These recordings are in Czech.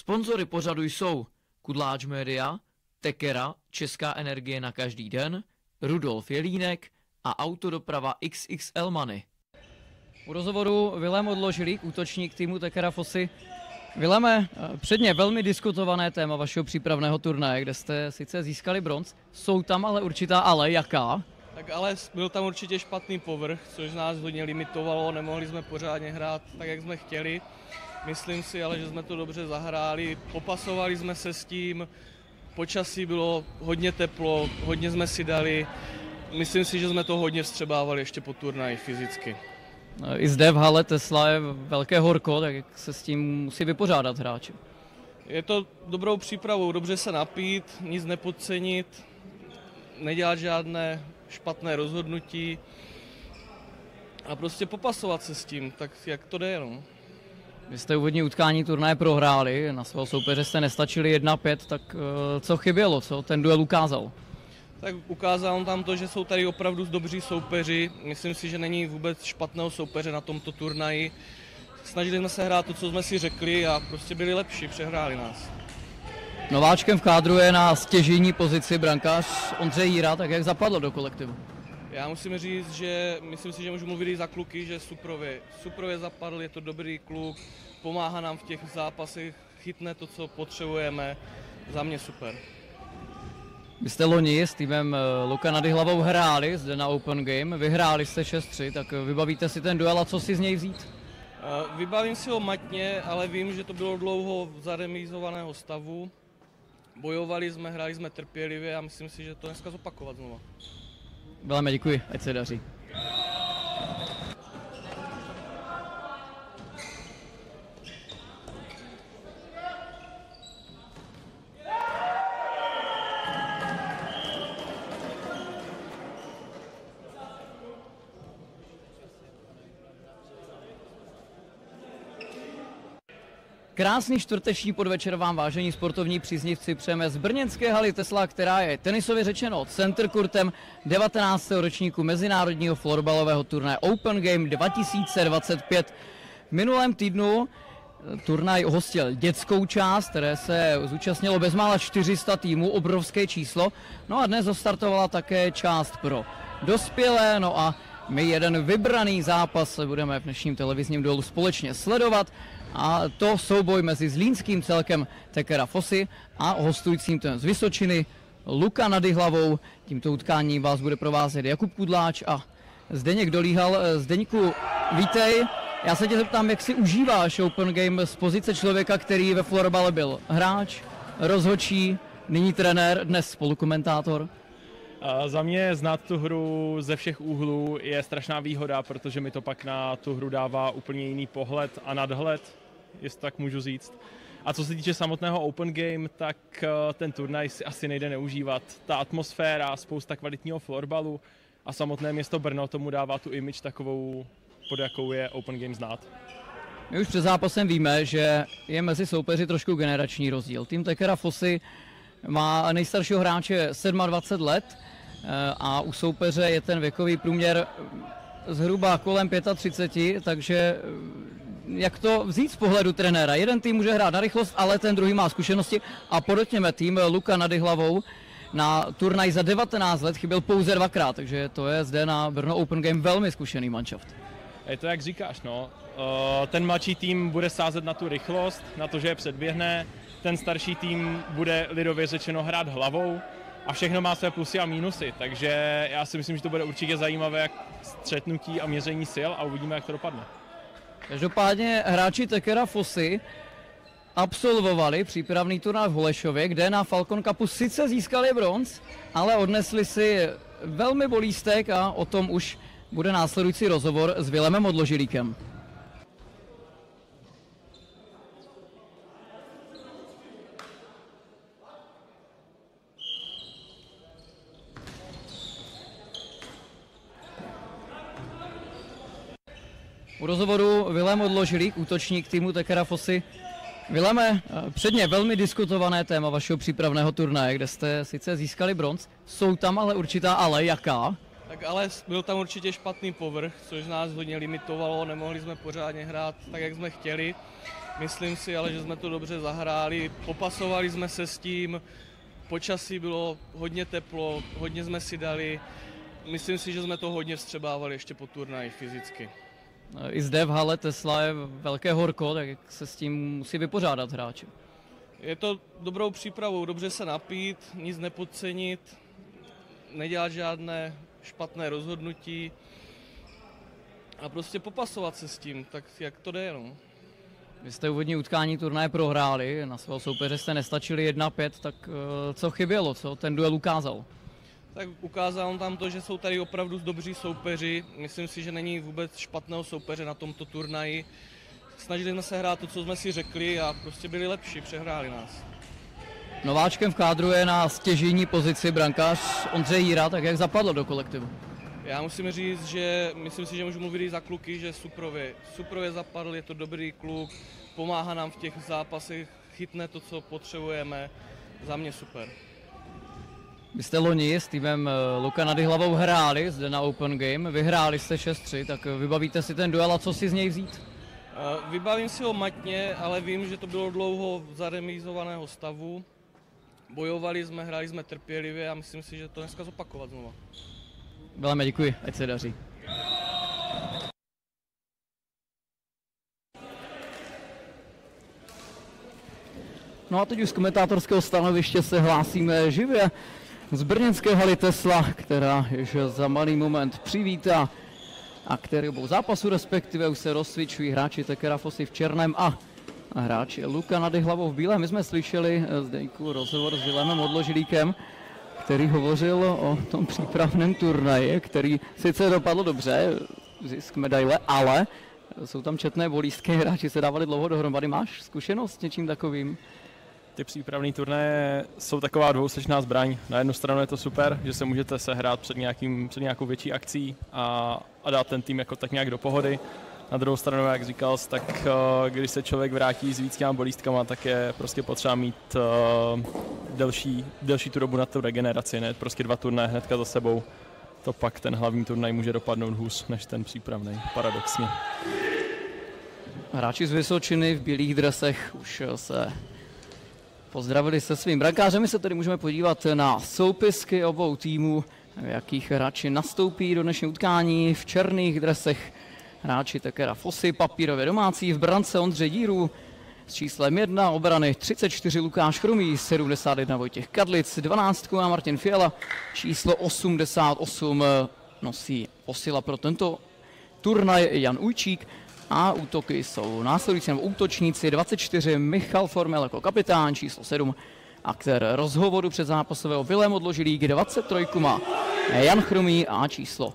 Sponzory pořadu jsou Kudláč Media, Tekera, Česká energie na každý den, Rudolf Jelínek a autodoprava XXL Money. U rozhovoru Vilém Odložilík, útočník týmu Tekera Fosy. Vileme, předně velmi diskutované téma vašeho přípravného turnaje, kde jste sice získali bronz, jsou tam ale určitá ale, jaká? Tak ale byl tam určitě špatný povrch, což nás hodně limitovalo, nemohli jsme pořádně hrát tak, jak jsme chtěli. Myslím si ale, že jsme to dobře zahráli, popasovali jsme se s tím, počasí bylo hodně teplo, hodně jsme si dali. Myslím si, že jsme to hodně vstřebávali ještě po turnaji fyzicky. I zde v hale Tesla je velké horko, tak jak se s tím musí vypořádat hráči? Je to dobrou přípravou, dobře se napít, nic nepodcenit, nedělat žádné špatné rozhodnutí a prostě popasovat se s tím, tak jak to jde. No. Vy jste úvodní utkání turnaje prohráli, na svého soupeře jste nestačili 1-5, tak co chybělo, co ten duel ukázal? Tak ukázal tam to, že jsou tady opravdu dobří soupeři. Myslím si, že není vůbec špatného soupeře na tomto turnaji. Snažili jsme se hrát to, co jsme si řekli a prostě byli lepší, přehráli nás. Nováčkem v kádru je na stěžejní pozici brankář Ondřej Jíra, tak jak zapadl do kolektivu? Já musím říct, že myslím si, že můžu mluvit i za kluky, že Suprově zapadl, je to dobrý kluk, pomáhá nám v těch zápasech, chytne to, co potřebujeme, za mě super. Vy jste loni s týmem Luka Nady Hlavou hráli zde na Open Game, vyhráli jste 6-3, tak vybavíte si ten duel a co si z něj vzít? Vybavím si ho matně, ale vím, že to bylo dlouho zaremízovaného stavu. Bojovali jsme, hráli jsme trpělivě a myslím si, že to dneska zopakovat znova. Velmi děkuji, ať se daří. Krásný čtvrteční podvečer vám, vážení sportovní příznivci, přejeme z brněnské haly Tesla, která je tenisově řečeno center courtem 19. ročníku mezinárodního florbalového turnaje Open Game 2025. V minulém týdnu turnaj hostil dětskou část, které se zúčastnilo bezmála 400 týmů, obrovské číslo. No a dnes zastartovala také část pro dospělé, no a my jeden vybraný zápas budeme v dnešním televizním duelu společně sledovat. A to souboj mezi zlínským celkem Tekera Fosy a hostujícím z Vysočiny Luka Nady Hlavou. Tímto utkáním vás bude provázet Jakub Kudláč a Zdeněk Dolíhal. Zdeňku, vítej. Já se tě zeptám, jak si užíváš Open Game z pozice člověka, který ve florbale byl hráč, rozhodčí, nyní trenér, dnes spolukomentátor. Za mě znát tu hru ze všech úhlů je strašná výhoda, protože mi to pak na tu hru dává úplně jiný pohled a nadhled, jestli tak můžu říct. A co se týče samotného Open Game, tak ten turnaj si asi nejde neužívat. Ta atmosféra, spousta kvalitního florbalu a samotné město Brno tomu dává tu image takovou, pod jakou je Open Game znát. My už před zápasem víme, že je mezi soupeři trošku generační rozdíl. Tým Tekera Fosy má nejstaršího hráče 27 let a u soupeře je ten věkový průměr zhruba kolem 35, takže jak to vzít z pohledu trenéra? Jeden tým může hrát na rychlost, ale ten druhý má zkušenosti a podotkněme, tým Luka Nady Hlavou na turnaj za 19 let chyběl pouze 2krát, takže to je zde na Brno Open Game velmi zkušený manšaft. Je to jak říkáš, no. Ten mladší tým bude sázet na tu rychlost, na to, že je předběhne, ten starší tým bude lidově řečeno hrát hlavou a všechno má své plusy a mínusy, takže já si myslím, že to bude určitě zajímavé jak střetnutí a měření sil a uvidíme, jak to dopadne. Každopádně hráči Tekera Fosy absolvovali přípravný turnaj v Holešově, kde na Falcon Cupu sice získali bronz, ale odnesli si velmi bolístek a o tom už bude následující rozhovor s Vilémem Odložilíkem. U rozhovoru Vilém Odložilík, útočník týmu Tekera Fosy. Vileme, předně velmi diskutované téma vašeho přípravného turnaje, kde jste sice získali bronz, jsou tam ale určitá ale, jaká? Tak ale byl tam určitě špatný povrch, což nás hodně limitovalo, nemohli jsme pořádně hrát tak, jak jsme chtěli. Myslím si ale, že jsme to dobře zahráli, popasovali jsme se s tím, počasí bylo hodně teplo, hodně jsme si dali. Myslím si, že jsme to hodně vstřebávali ještě po turnaji fyzicky. I zde v hale Tesla je velké horko, tak jak se s tím musí vypořádat hráči? Je to dobrou přípravou, dobře se napít, nic nepodcenit, nedělat žádné špatné rozhodnutí a prostě popasovat se s tím, tak jak to jde. No. Vy jste úvodní utkání turnaje prohráli, na svého soupeře jste nestačili 1-5, tak co chybělo, co ten duel ukázal? Tak ukázal on tam to, že jsou tady opravdu dobří soupeři. Myslím si, že není vůbec špatného soupeře na tomto turnaji. Snažili jsme se hrát to, co jsme si řekli a prostě byli lepší, přehráli nás. Nováčkem v kádru je na stěžejní pozici brankář Ondřej Jíra, tak jak zapadl do kolektivu? Já musím říct, že myslím si, že můžu mluvit i za kluky, že Suprově zapadl, je to dobrý kluk, pomáhá nám v těch zápasech, chytne to, co potřebujeme, za mě super. Vy jste loni s týmem Luka Nady Hlavou hráli zde na Open Game, vyhráli jste 6-3, tak vybavíte si ten duel a co si z něj vzít? Vybavím si ho matně, ale vím, že to bylo dlouho zaremízovaného stavu. Bojovali jsme, hráli jsme trpělivě a myslím si, že to dneska zopakovat znova. Velmi děkuji, ať se daří. No a teď už z komentátorského stanoviště se hlásíme živě z brněnské haly Tesla, která již za malý moment přivítá a který obou zápasu respektive už se rozcvičují hráči Tekera Fosy v černém a hráči Luka Nady Hlavou v bílém. My jsme slyšeli Zdeňku rozhovor s Vilémem Odložilíkem, který hovořil o tom přípravném turnaji, který sice dopadl dobře, zisk medaile, ale jsou tam četné bolístky, hráči se dávali dlouho dohromady. Máš zkušenost s něčím takovým? Ty přípravné turnaje jsou taková dvousečná zbraň. Na jednu stranu je to super, že se můžete sehrát před nějakou větší akcí a dát ten tým jako tak nějak do pohody. Na druhou stranu, jak říkal, tak když se člověk vrátí s víc těma bolístkama, tak je prostě potřeba mít delší tu dobu na tu regeneraci, ne prostě 2 turnaje hnedka za sebou. To pak ten hlavní turnaj může dopadnout hůř než ten přípravný, paradoxně. Hráči z Vysočiny v bílých dresech už se pozdravili se svým brankářem. My se tedy můžeme podívat na soupisky obou týmů, v jakých hráči nastoupí do dnešního utkání. V černých dresech hráči Tekera Fosy, papírově domácí, v brance Ondřej Díru s číslem 1, obrany 34 Lukáš Chrumý, 71 Vojtěch Kadlic, 12 a Martin Fiala, číslo 88 nosí posila pro tento turnaj Jan Ujčík a útoky jsou následující nebo útočníci 24 Michal Formel jako kapitán, číslo 7 aktér rozhovoru předzápasového Vilém Odložilík, 23 má Jan Chrumý a číslo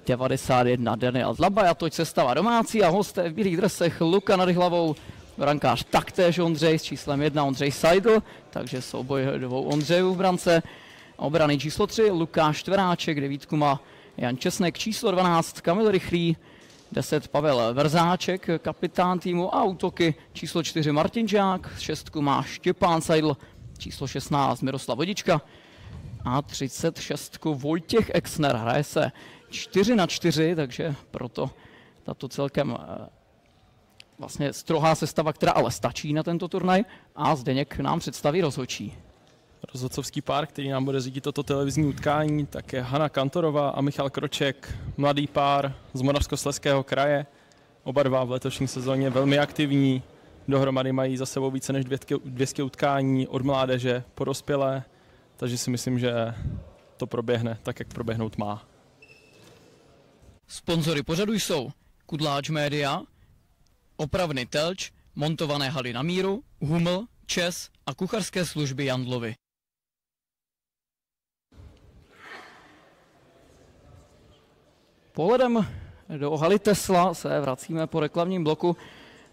91 Daniel Dlabaj. A toť sestava domácí a hosté v bílých dresech Luka Nady Hlavou, brankář taktéž Ondřej s číslem 1 Ondřej Seidl, takže souboj 2 Ondřejů v brance. Obrany číslo 3 Lukáš Štveráček, 9 má Jan Česnek, číslo 12 Kamil Rychlý, 10 Pavel Vrzáček, kapitán týmu a útoky číslo 4 Martin Žák, 6 má Štěpán Seidl, číslo 16 Miroslav Vodička a 36 Vojtěch Exner. Hraje se 4-4, takže proto tato celkem vlastně strohá sestava, která ale stačí na tento turnaj a Zdeněk nám představí rozhodčí. Rozhodcovský pár, který nám bude řídit toto televizní utkání, tak je Hana Kantorová a Michal Kroček, mladý pár z Moravskoslezského kraje. Oba dva v letošní sezóně velmi aktivní, dohromady mají za sebou více než 200 utkání od mládeže po dospělé, takže si myslím, že to proběhne tak, jak proběhnout má. Sponzory pořadu jsou Kudláč Media, Opravny Telč, Montované haly na míru, Huml, ČES a kuchařské služby Jandlovy. Pohledem do haly Tesla se vracíme po reklamním bloku.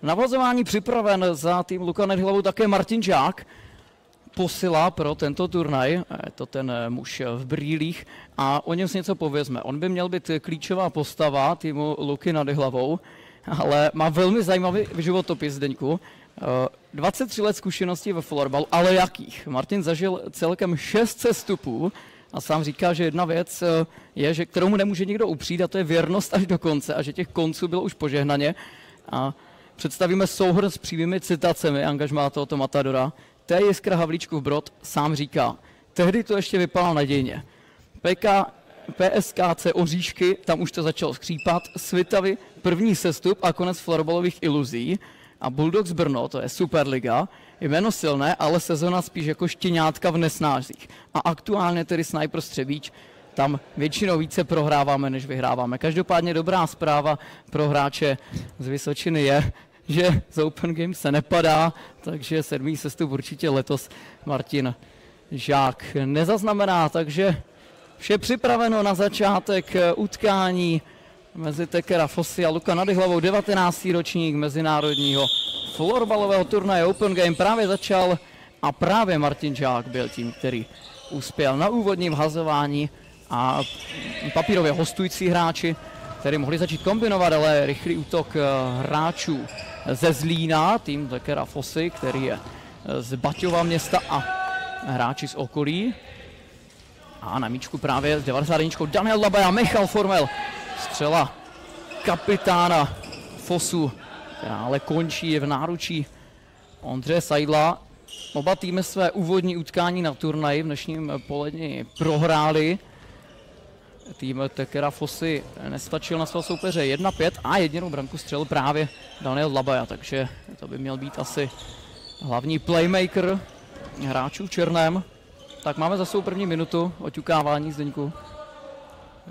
Navazování připraven za tým Luka Nady Hlavou také Martin Žák. Posila pro tento turnaj, je to ten muž v brýlích a o něm si něco povězme. On by měl být klíčová postava týmu Luky Nady Hlavou, ale má velmi zajímavý životopis, Zdeňku. 23 let zkušeností ve florbalu, ale jakých? Martin zažil celkem 6 sestupů a sám říká, že jedna věc je, že kterou mu nemůže nikdo upřít, a to je věrnost až do konce a že těch konců bylo už požehnaně. A představíme souhrn s přímými citacemi angažmá tohoto matadora. T. Jiskra Havlíčkův Brod sám říká, tehdy to ještě vypadalo nadějně. PSKC Oříšky, tam už to začalo skřípat, Svitavy, první sestup a konec florbalových iluzí. A Bulldogs Brno, to je Superliga, jméno silné, ale sezona spíš jako štěňátka v nesnářích. A aktuálně tedy Snipers Třebíč, tam většinou více prohráváme, než vyhráváme. Každopádně dobrá zpráva pro hráče z Vysočiny je, že z Open Games se nepadá, takže 7. sestup určitě letos Martin Žák nezaznamená, takže vše připraveno na začátek utkání mezi Tekera Fossy a Luka Nadyhlavou. 19. ročník mezinárodního florbalového turnaje Open Game právě začal a právě Martin Žák byl tím, který uspěl na úvodním hazování a papírově hostující hráči, kteří mohli začít kombinovat, ale rychlý útok hráčů ze Zlína, tým Tekera Fossy, který je z Baťova města a hráči z okolí. A na míčku právě s 91. Daniel Labaja, Michal Formel. Střela kapitána Fossu, která ale končí v náručí Ondřeje Seidla. Oba týmy své úvodní utkání na turnaji v dnešním poledni prohráli. Tým Tekera Fossy nestačil na svého soupeře 1-5 a jedinou branku střelil právě Daniel Labaja, takže to by měl být asi hlavní playmaker hráčů v černém. Tak máme za svou první minutu oťukávání, Zdeňku.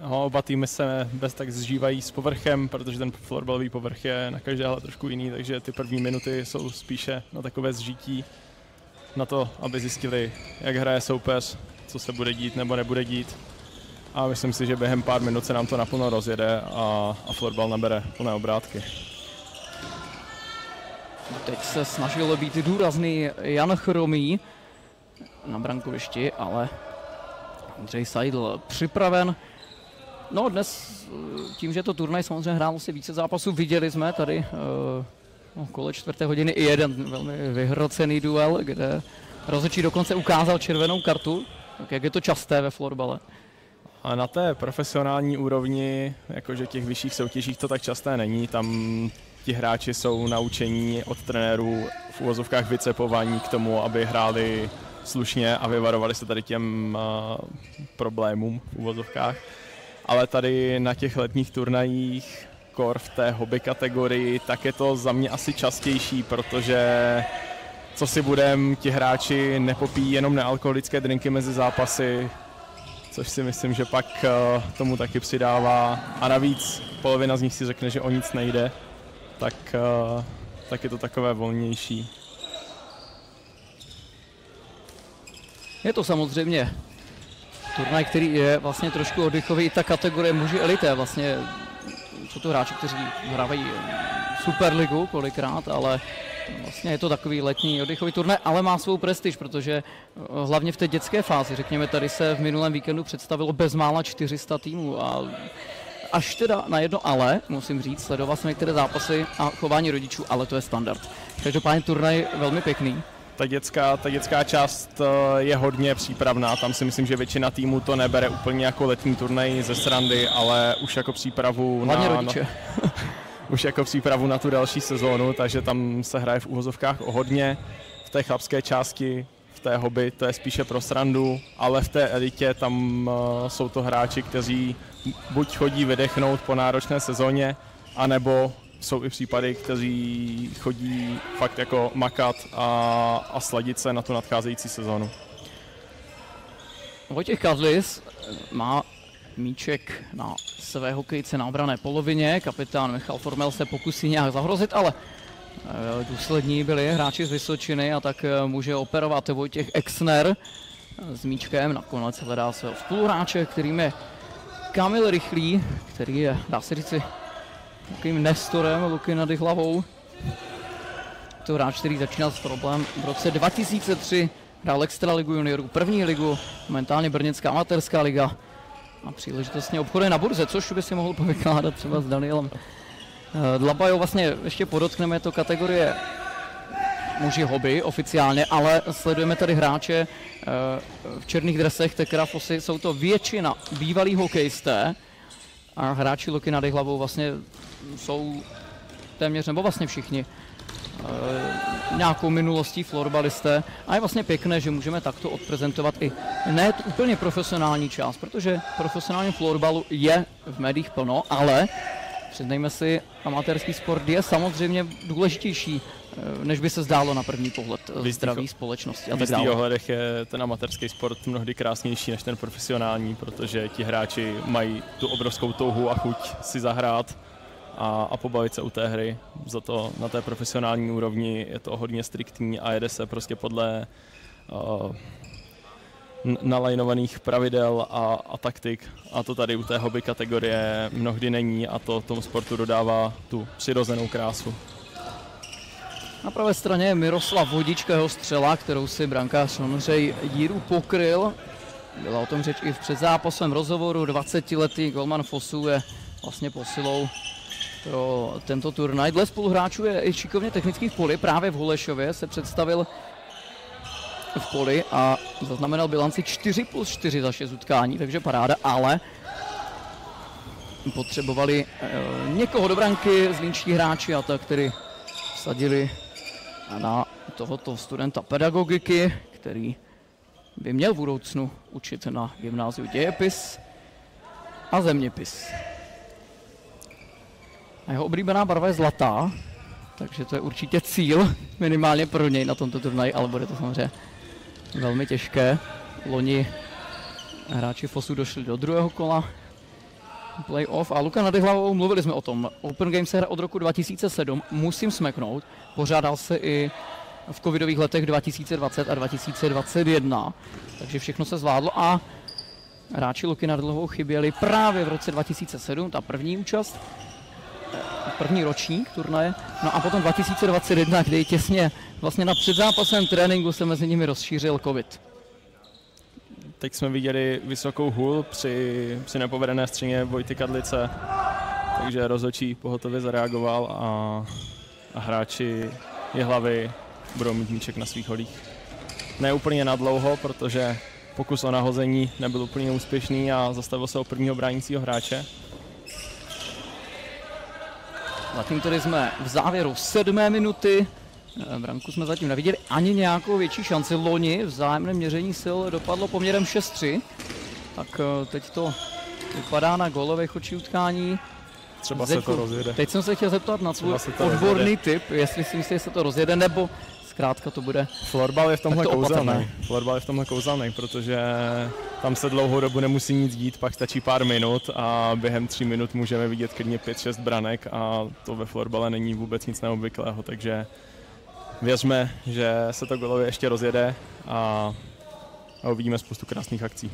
Oba týmy se bez tak zžívají s povrchem, protože ten florbalový povrch je na každé hale trošku jiný, takže ty první minuty jsou spíše na takové zžití, na to, aby zjistili, jak hraje soupeř, co se bude dít nebo nebude dít. A myslím si, že během pár minut se nám to naplno rozjede a florbal nabere plné obrátky. Teď se snažil být důrazný Jan Chromý na brankovišti, ale Ondřej Seidl připraven. No dnes tím, že to turnaj samozřejmě hrálo si více zápasů, viděli jsme tady okolo 4. hodiny i jeden velmi vyhrocený duel, kde rozhodčí dokonce ukázal červenou kartu, tak jak je to časté ve florbale. A na té profesionální úrovni, jakože těch vyšších soutěžích to tak časté není, tam ti hráči jsou naučení od trenérů v uvozovkách vycepování k tomu, aby hráli slušně a vyvarovali se tady těm problémům v uvozovkách. Ale tady na těch letních turnajích, kor v té hobby kategorii, tak je to za mě asi častější, protože co si budem, ti hráči nepopíjí jenom nealkoholické drinky mezi zápasy, což si myslím, že pak tomu taky přidává. A navíc polovina z nich si řekne, že o nic nejde, tak je to takové volnější. Je to samozřejmě turnaj, který je vlastně trošku oddychový, i ta kategorie muži elité, vlastně jsou to hráči, kteří hrávají Superligu kolikrát, ale vlastně je to takový letní oddychový turnaj, ale má svou prestiž, protože hlavně v té dětské fázi, řekněme, tady se v minulém víkendu představilo bezmála 400 týmů a až teda na jedno ale, musím říct, sledoval jsem některé zápasy a chování rodičů, ale to je standard. Každopádně turnaj velmi pěkný. Ta dětská část je hodně přípravná, tam si myslím, že většina týmů to nebere úplně jako letní turnaj ze srandy, ale už jako přípravu už jako přípravu na tu další sezónu, takže tam se hraje v uvozovkách o hodně. V té chlapské části, v té hobby, to je spíše pro srandu, ale v té elitě tam jsou to hráči, kteří buď chodí vydechnout po náročné sezóně, anebo jsou i případy, kteří chodí fakt jako makat a sladit se na tu nadcházející sezónu. Vojtěch Kadlis má míček na své hokejce na obrané polovině. Kapitán Michal Formel se pokusí nějak zahrozit, ale důslední byli hráči z Vysočiny a tak může operovat Vojtěch Exner s míčkem. Nakonec hledá svého spoluhráče, kterým je Kamil Rychlý, který je, dá se říci, takovým nestorem Luky Nadyhlavou. To hráč, který začínal s problém v roce 2003, hrál Extraligu juniorů, první ligu, momentálně brněnská amatérská liga a příležitostně obchoduje na burze, což by si mohl povykládat třeba s Danielem Dlabajou. Vlastně ještě podotkneme, to kategorie muži hobby oficiálně, ale sledujeme tady hráče v černých dresech Tekera Fossy, jsou to většina bývalí hokejisté a hráči Luky Nadyhlavou vlastně jsou téměř, nebo vlastně všichni nějakou minulostí florbalisté a je vlastně pěkné, že můžeme takto odprezentovat i ne úplně profesionální část, protože profesionální florbalu je v médiích plno, ale přiznejme si, amatérský sport je samozřejmě důležitější, než by se zdálo na první pohled zdraví společnosti a tak dále. V jistých ohledech je ten amatérský sport mnohdy krásnější než ten profesionální, protože ti hráči mají tu obrovskou touhu a chuť si zahrát a pobavit se u té hry. Za to na té profesionální úrovni je to hodně striktní a jede se prostě podle nalajnovaných pravidel a taktik. A to tady u té hobby kategorie mnohdy není a to tomu sportu dodává tu přirozenou krásu. Na pravé straně je Miroslav Vodička, jeho střela, kterou si brankář Ondřej Jíru pokryl. Byla o tom řeč i v předzápasovém rozhovoru. 20letý golman FOSu je vlastně posilou pro tento turnaj. Dle spoluhráčů je i šikovně technický v poli. Právě v Holešově se představil v poli a zaznamenal bilanci 4+4 za 6 utkání, takže paráda, ale potřebovali někoho do branky, zlínští hráči a tak, který vsadili na tohoto studenta pedagogiky, který by měl v budoucnu učit na gymnáziu dějepis a zeměpis. A jeho oblíbená barva je zlatá, takže to je určitě cíl, minimálně pro něj na tomto turnaji, ale bude to samozřejmě velmi těžké. Loni hráči FOSu došli do druhého kola playoff a Luka Nadehlavou, mluvili jsme o tom. Open Games se hra od roku 2007, musím smeknout, pořádal se i v covidových letech 2020 a 2021, takže všechno se zvládlo a hráči Luky Nadehlavou chyběli právě v roce 2007, ta první účast, první ročník turnaje, no a potom 2021, kdy těsně vlastně na předzápasovém tréninku se mezi nimi rozšířil covid. Teď jsme viděli vysokou hůl při nepovedené střině Vojty Kadlice, takže rozhodčí pohotově zareagoval a hráči Jihlavy budou mít míček na svých holích. Ne úplně nadlouho, protože pokus o nahození nebyl úplně úspěšný a zastavil se o prvního bránícího hráče. Zatím tedy jsme v závěru 7. minuty. Branku jsme zatím neviděli ani nějakou větší šanci. Loni v vzájemném měření sil dopadlo poměrem 6-3. Tak teď to vypadá na gólových očí utkání. Třeba se to rozjede. Teď jsem se chtěl zeptat na svůj odborný tip, jestli si myslíte, že se to rozjede, nebo zkrátka to bude. Florbal je v tomhle kouzelný. Florbal je v tomhle kouzelný, protože tam se dlouhou dobu nemusí nic dít, pak stačí pár minut a během 3 minut můžeme vidět klidně 5-6 branek a to ve florbale není vůbec nic neobvyklého, takže věřme, že se to golově ještě rozjede a uvidíme spoustu krásných akcí.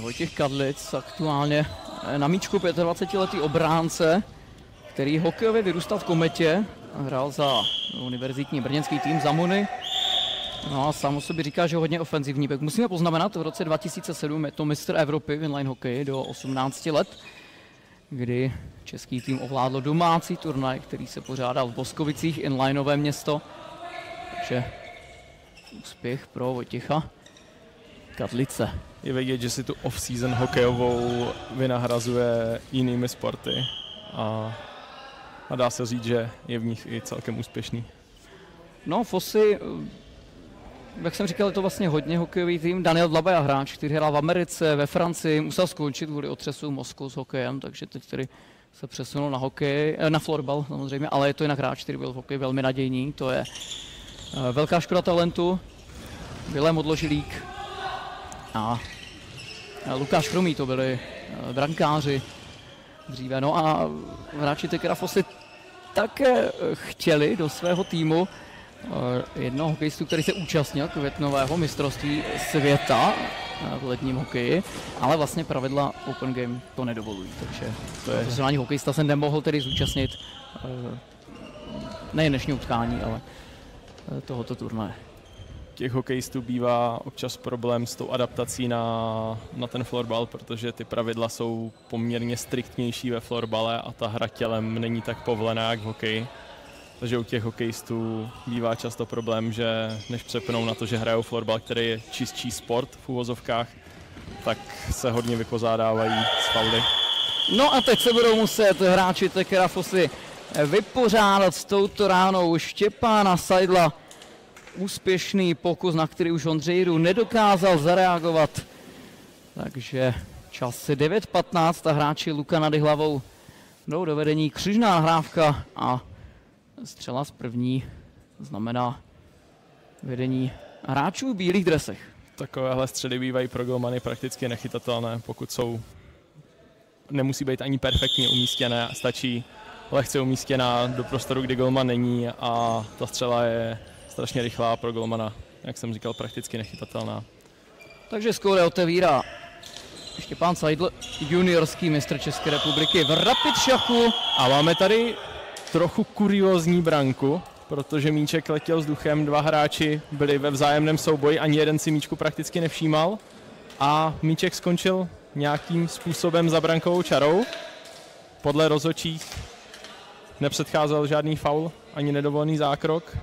Vojtěch Kadlic aktuálně na míčku 25letý obránce, který hokejově vyrůstal v Kometě, hrál za univerzitní brněnský tým Zamuny. No a sám o sobě říká, že je hodně ofenzivní. Tak musíme poznamenat, v roce 2007 je to mistr Evropy v inline hokeji do 18 let, kdy český tým ovládl domácí turnaj, který se pořádal v Boskovicích, inlineové město. Takže úspěch pro Vojtěcha Kadlice. Je vidět, že si tu off-season hokejovou vynahrazuje jinými sporty a dá se říct, že je v nich i celkem úspěšný. No, FOSy, jak jsem říkal, je to vlastně hodně hokejový tým. Daniel Dlabaja, hráč, který hrál v Americe, ve Francii, musel skončit kvůli otřesu mozku s hokejem, takže teď tedy se přesunul na hokej, na florbal samozřejmě, ale je to jinak hráč, který byl v hokeji velmi nadějný. To je velká škoda talentu. Vilém Odložilík a Lukáš Chromý, to byli brankáři dříve. No a hráči Tekera FOSy také chtěli do svého týmu jednoho hokejistu, který se účastnil květnového mistrovství světa v ledním hokeji, ale vlastně pravidla Open Game to nedovolují, takže profesionální hokejista se nemohl tedy zúčastnit nejen dnešní utkání, ale tohoto turnaje. Těch hokejistů bývá občas problém s tou adaptací na ten florbal, protože ty pravidla jsou poměrně striktnější ve florbale a ta hra tělem není tak povolená jak v hokeji. Takže u těch hokejistů bývá často problém, že než přepnou na to, že hrajou florbal, který je čistší sport v uvozovkách, tak se hodně vypořádávají s fauly. No a teď se budou muset hráči Tekera Fosy vypořádat s touto ránou Štěpána Seidla. Úspěšný pokus, na který už Ondřej Jiru nedokázal zareagovat. Takže čas 9:15 a hráči Luka Nady hlavou jdou do vedení. Křižná nahrávka a střela z první znamená vedení hráčů v bílých dresech. Takovéhle střely bývají pro golmany prakticky nechytatelné, pokud jsou, nemusí být ani perfektně umístěné, stačí lehce umístěná do prostoru, kdy golman není a ta střela je strašně rychlá pro golmana, jak jsem říkal, prakticky nechytatelná. Takže skóre otevírá Štěpán Seidl, juniorský mistr České republiky v rapid šachu. A máme tady trochu kuriózní branku, protože míček letěl vzduchem, dva hráči byli ve vzájemném souboji, ani jeden si míčku prakticky nevšímal a míček skončil nějakým způsobem za brankovou čarou. Podle rozhodčích nepředcházel žádný faul, ani nedovolený zákrok.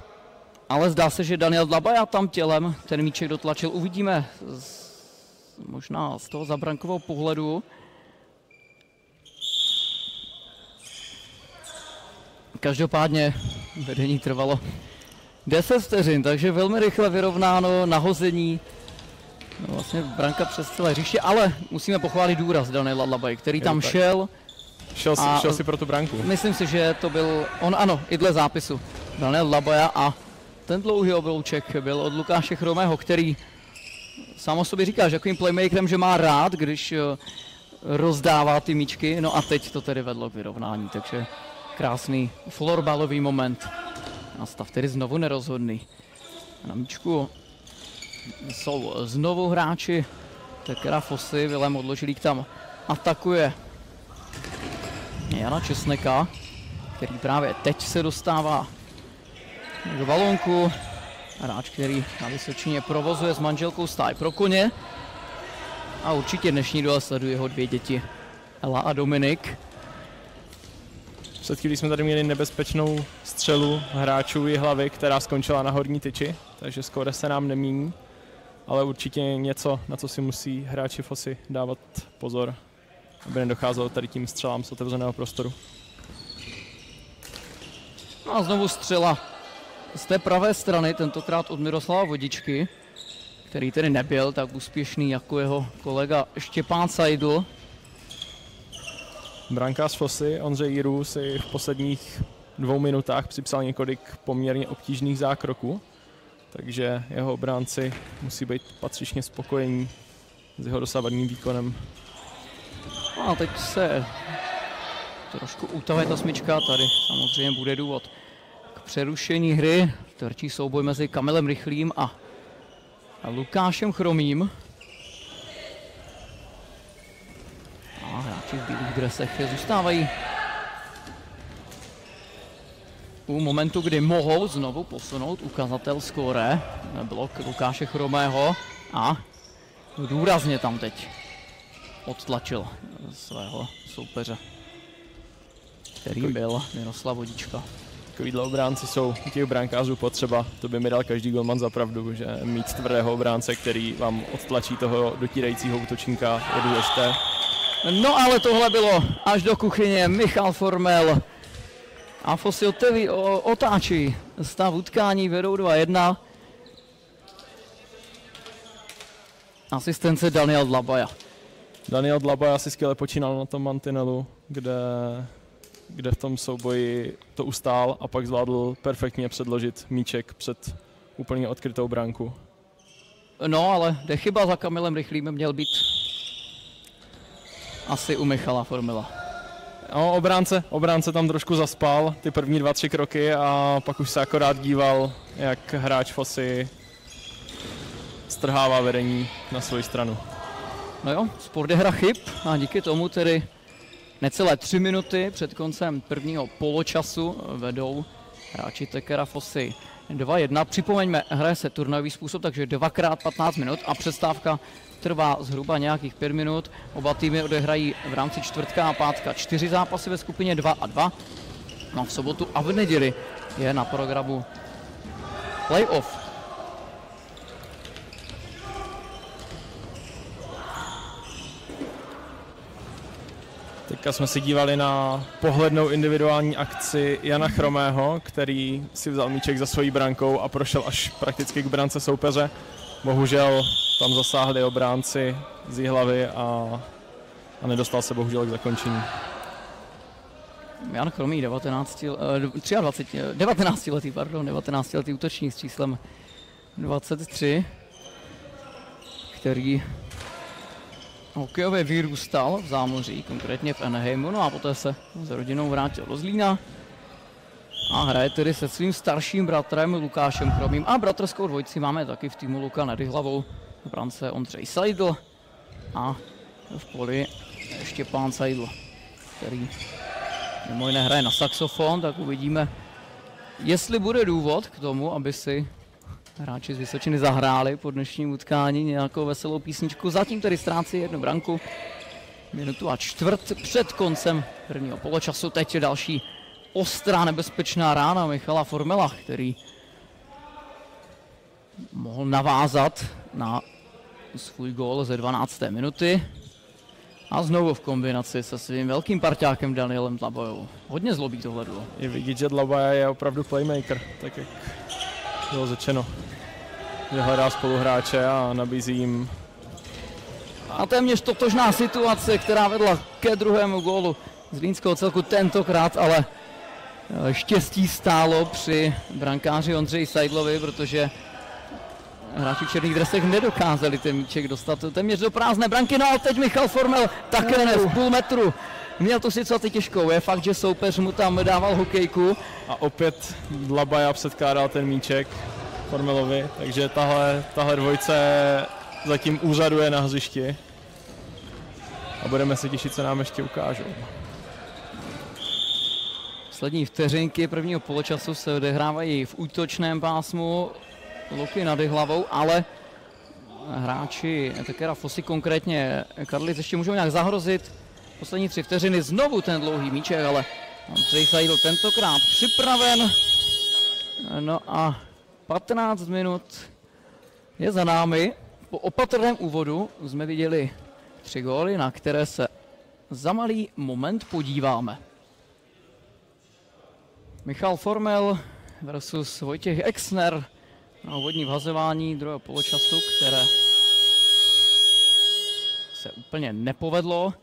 Ale zdá se, že Daniel Dlabaja tam tělem ten míček dotlačil. Uvidíme možná z toho zabrankového pohledu. Každopádně vedení trvalo 10 vteřin, takže velmi rychle vyrovnáno nahození. No, vlastně branka přes celé hřiště, ale musíme pochválit důraz Daniela Dlabaje, který tam šel. Šel si pro tu branku. Myslím si, že to byl on, ano, i dle zápisu. Daniel Dlabaja a ten dlouhý oblouček byl od Lukáše Chromého, který sám o sobě říká, že takovým playmakerem, že má rád, když rozdává ty míčky. No a teď to tedy vedlo k vyrovnání, takže krásný florbalový moment. A stav tedy znovu nerozhodný. Na míčku jsou znovu hráči Tekera Fosy, Vilém Odložilík tam atakuje Jana Česneka, který právě teď se dostává k balónku. Hráč, který na Vysočině provozuje s manželkou stáj pro koně. A určitě dnešní duel sledují jeho dvě děti, Ela a Dominik. Před chvílí jsme tady měli nebezpečnou střelu hráčů Jihlavy, která skončila na horní tyči, takže skóre se nám nemíní. Ale určitě něco, na co si musí hráči Fosy dávat pozor, aby nedocházelo tady tím střelám z otevřeného prostoru. No a znovu střela z té pravé strany, tentokrát od Miroslava Vodičky, který tedy nebyl tak úspěšný jako jeho kolega Štěpán Seidl. Brankář Fosy Ondřej Jiru si v posledních 2 minutách připsal několik poměrně obtížných zákroků, takže jeho obránci musí být patřičně spokojení s jeho dosavadním výkonem. A teď se trošku utahuje ta smyčka, tady samozřejmě bude důvod k přerušení hry. Tvrdší souboj mezi Kamilem Rychlým a Lukášem Chromým. A hráči v bílých dresech zůstávají u momentu, kdy mohou znovu posunout ukazatel skóre. Blok Lukáše Chromého a důrazně tam teď odtlačil svého soupeře, kterým byl Miroslav Vodička. Takovýhle obránci jsou u těch brankářů potřeba, to by mi dal každý golman za pravdu, že mít tvrdého obránce, který vám odtlačí toho dotírajícího útočníka, je důležité. No ale tohle bylo až do kuchyně. Michal Formel a Fosy otáčí stav utkání, vedou 2-1. Asistence Daniel Dlabaja. Daniel Dlabaja si skvěle počínal na tom mantinelu, kde v tom souboji to ustál a pak zvládl perfektně předložit míček před úplně odkrytou branku. No ale jde chyba za Kamilem Rychlým, měl být asi u Michala Formela. No, obránce tam trošku zaspal ty první 2-3 kroky a pak už se akorát díval, jak hráč Fosy strhává vedení na svou stranu. No jo, sport je hra chyb a díky tomu tedy necelé 3 minuty před koncem prvního poločasu vedou hráči Tekera Fosy 2-1. Připomeňme, hraje se turnajový způsob, takže 2x 15 minut a přestávka trvá zhruba nějakých 5 minut. Oba týmy odehrají v rámci čtvrtka a pátka 4 zápasy ve skupině 2 a 2. No v sobotu a v neděli je na programu playoff. Teďka jsme si dívali na pohlednou individuální akci Jana Chromého, který si vzal míček za svojí brankou a prošel až prakticky k brance soupeře. Bohužel tam zasáhli obránci z Jihlavy a nedostal se bohužel k zakončení. Jan Chromý, 19letý útočník s číslem 23, který hokejově vyrůstal v Zámoří, konkrétně v Anaheimu, no a poté se s rodinou vrátil do Zlína a hraje tedy se svým starším bratrem Lukášem Chromým a bratrskou dvojici máme taky v týmu Luka nad Jihlavou, v brance Ondřej Seidl a v poli Štěpán Seidl, který mimo jiné hraje na saxofon, tak uvidíme, jestli bude důvod k tomu, aby si hráči z Vysočiny zahráli po dnešním utkání nějakou veselou písničku. Zatím tedy ztrácí jednu branku. Minutu a čtvrt před koncem prvního poločasu. Teď je další ostrá nebezpečná rána Michala Formela, který mohl navázat na svůj gól ze 12. minuty. A znovu v kombinaci se svým velkým parťákem Danielem Dlabajou. Hodně zlobí tohle duo. Je vidět, že Dlabaja je opravdu playmaker, tak jak bylo řečeno. Že hledá spoluhráče a nabízí jim. A téměř totožná situace, která vedla ke druhému gólu zlínského celku tentokrát, ale štěstí stálo při brankáři Ondřeji Seidlovi, protože hráči v černých dresech nedokázali ten míček dostat téměř do prázdné branky. No a teď Michal Formel také ne v půl metru. Měl tu situaci těžkou, je fakt, že soupeř mu tam dával hokejku. A opět Dlabaja předkládal ten míček Formelovi, takže tahle dvojce zatím úřaduje na hřišti. A budeme se těšit, co nám ještě ukážou. Poslední vteřinky prvního poločasu se odehrávají v útočném pásmu Luky nad Jihlavou, ale hráči Tekera Fosy, konkrétně Karlic, ještě můžou nějak zahrozit. Poslední 3 vteřiny, znovu ten dlouhý míček, ale Ondřej Seidl tentokrát připraven. No a 15 minut je za námi. Po opatrném úvodu jsme viděli 3 góly, na které se za malý moment podíváme. Michal Formel versus Vojtěch Exner na úvodní vhazování druhého poločasu, které se úplně nepovedlo.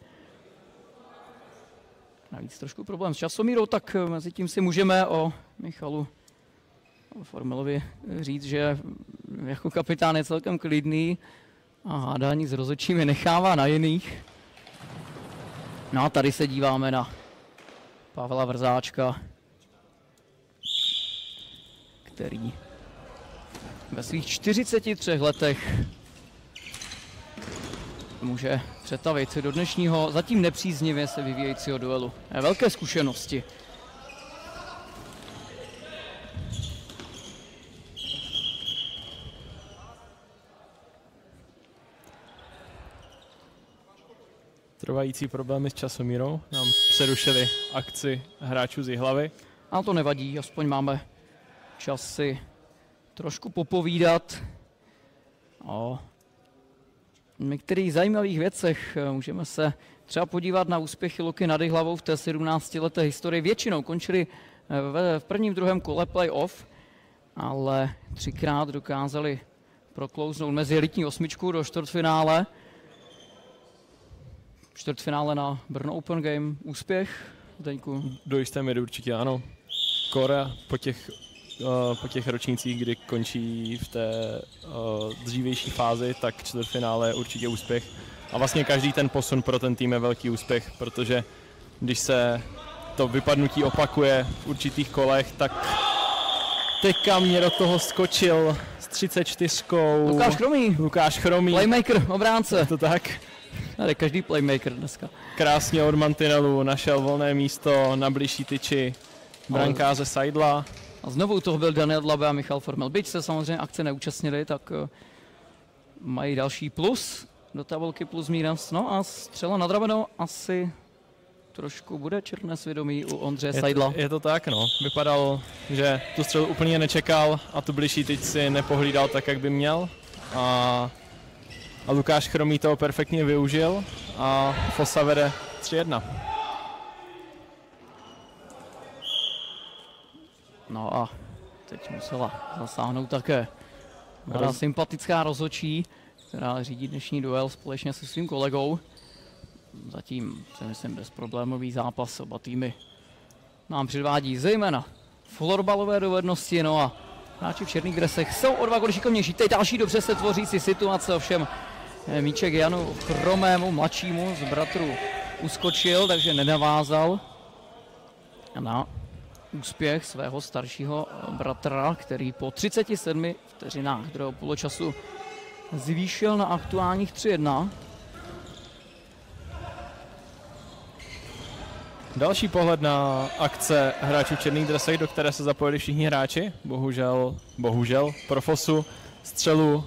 Navíc trošku problém s časomírou, tak mezi tím si můžeme o Michalu Formelovi říct, že jako kapitán je celkem klidný a hádání s rozhodčími nechává na jiných. No a tady se díváme na Pavla Vrzáčka, který ve svých 43 letech může přetavit do dnešního zatím nepříznivě se vyvíjejícího duelu. Velké zkušenosti. Trvající problémy s časomírou nám přerušili akci hráčů z Jihlavy. Ale to nevadí, aspoň máme čas si trošku popovídat o některých zajímavých věcech. Můžeme se třeba podívat na úspěchy Luky nad Jihlavou v té 17leté historii. Většinou končili v prvním, druhém kole play-off, ale 3krát dokázali proklouznout mezi elitní 8 do čtvrtfinále. Čtvrtfinále na Brno Open Game. Úspěch, Zdeňku? Do jisté míry určitě ano. Korea po těch ročnících, kdy končí v té dřívější fázi, tak čtvrtfinále je určitě úspěch. A vlastně každý ten posun pro ten tým je velký úspěch, protože když se to vypadnutí opakuje v určitých kolech, tak teďka mě do toho skočil s 34. Lukáš Chromý. Playmaker, obránce. Je to tak? Tady každý playmaker dneska. Krásně od mantinelu našel volné místo na bližší tyči brankáře Seidla. A znovu u toho byl Daniel Dlabe a Michal Formel. Byť se samozřejmě akce neúčastnili, tak mají další plus do tabulky plus minus. No a střela nad ramenou asi trošku bude černé svědomí u Ondřeje Seidla. Je to tak, no. Vypadal, že tu střelu úplně nečekal a tu bližší tyč si nepohlídal tak, jak by měl. A Lukáš Chromý toho perfektně využil a Fosa vede 3-1. No a teď musela zasáhnout také mladá sympatická rozhodčí, která řídí dnešní duel společně se svým kolegou. Zatím si myslím bezproblémový zápas, oba týmy nám předvádí zejména florbalové dovednosti, no a hráči v černých dresech jsou o 2 góly šikovnější. Teď další dobře se tvořící situace, ovšem míček Janu Chromému, mladšímu z bratru, uskočil, takže nenavázal na úspěch svého staršího bratra, který po 37 vteřinách druhého poločasu zvýšil na aktuálních 3-1. Další pohled na akce hráčů v černých dresech, do které se zapojili všichni hráči. Bohužel pro Fosu střelu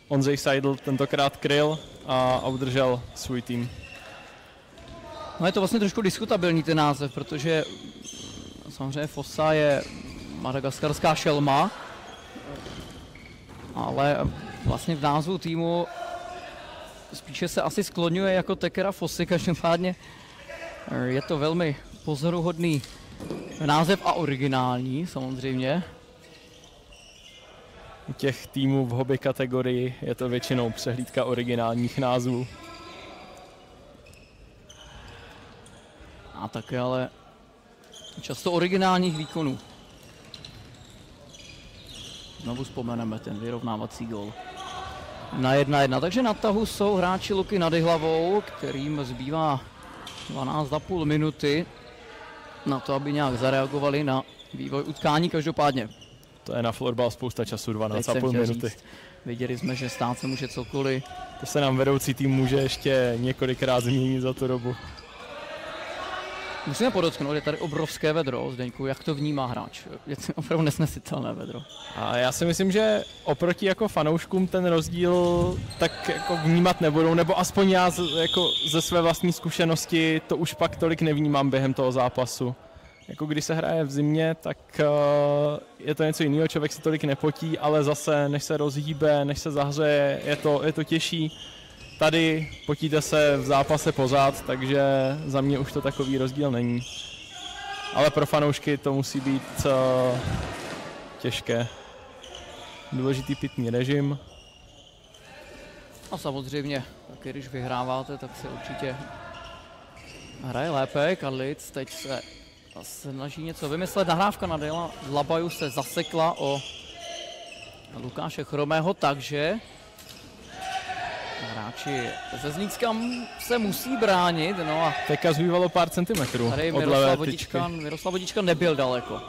Ondřej Seidl tentokrát kryl a udržel svůj tým. No je to vlastně trošku diskutabilní ten název, protože samozřejmě Fossa je madagaskarská šelma, ale vlastně v názvu týmu spíše se asi skloňuje jako Tekera Fossy, každopádně je to velmi pozoruhodný název a originální samozřejmě. U těch týmů v hobby kategorii je to většinou přehlídka originálních názvů. A také ale často originálních výkonů. Znovu vzpomeneme ten vyrovnávací gól na 1-1. Takže na tahu jsou hráči Luky nad hlavou, kterým zbývá 12,5 minuty na to, aby nějak zareagovali na vývoj utkání. Každopádně to je na florbal spousta času, 12,5 minuty. Říct, viděli jsme, že stát se může cokoliv. To se nám vedoucí tým může ještě několikrát změnit za tu dobu. Musíme podotknout, je tady obrovské vedro, Zdeňku, jak to vnímá hráč? Je to opravdu nesnesitelné vedro. A já si myslím, že oproti jako fanouškům ten rozdíl tak jako vnímat nebudou, nebo aspoň já jako ze své vlastní zkušenosti to už pak tolik nevnímám během toho zápasu. Jako když se hraje v zimě, tak je to něco jiného, člověk se tolik nepotí, ale zase než se rozhýbe, než se zahřeje, je to těžší. Tady potíte se v zápase pořád, takže za mě už to takový rozdíl není. Ale pro fanoušky to musí být těžké. Důležitý pitný režim. A samozřejmě, taky když vyhráváte, tak se určitě hraje lépe. Karlic teď se snaží něco vymyslet. Nahrávka na Dejla Dlabaju se zasekla o Lukáše Chromého, takže hráči ze Zlínska se musí bránit. No a teďka zbývalo pár centimetrů tady od levé tyčky. Miroslav Vodička nebyl daleko.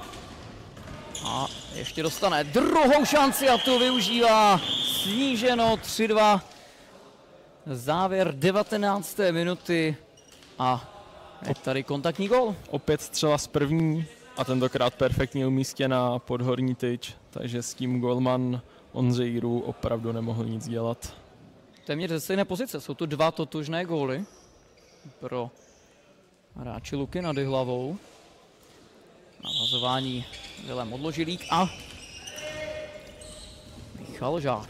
A ještě dostane druhou šanci a tu využívá. Sníženo 3-2. Závěr 19. minuty a je tady kontaktní gól. Opět střela z první a tentokrát perfektně umístěna pod horní tyč, takže s tím golman Ondřej Jiru opravdu nemohl nic dělat. Téměř ze stejné pozice, jsou tu 2 totožné góly pro hráči Luky nad hlavou. Navazování Vilém Odložilík a Michal Žák.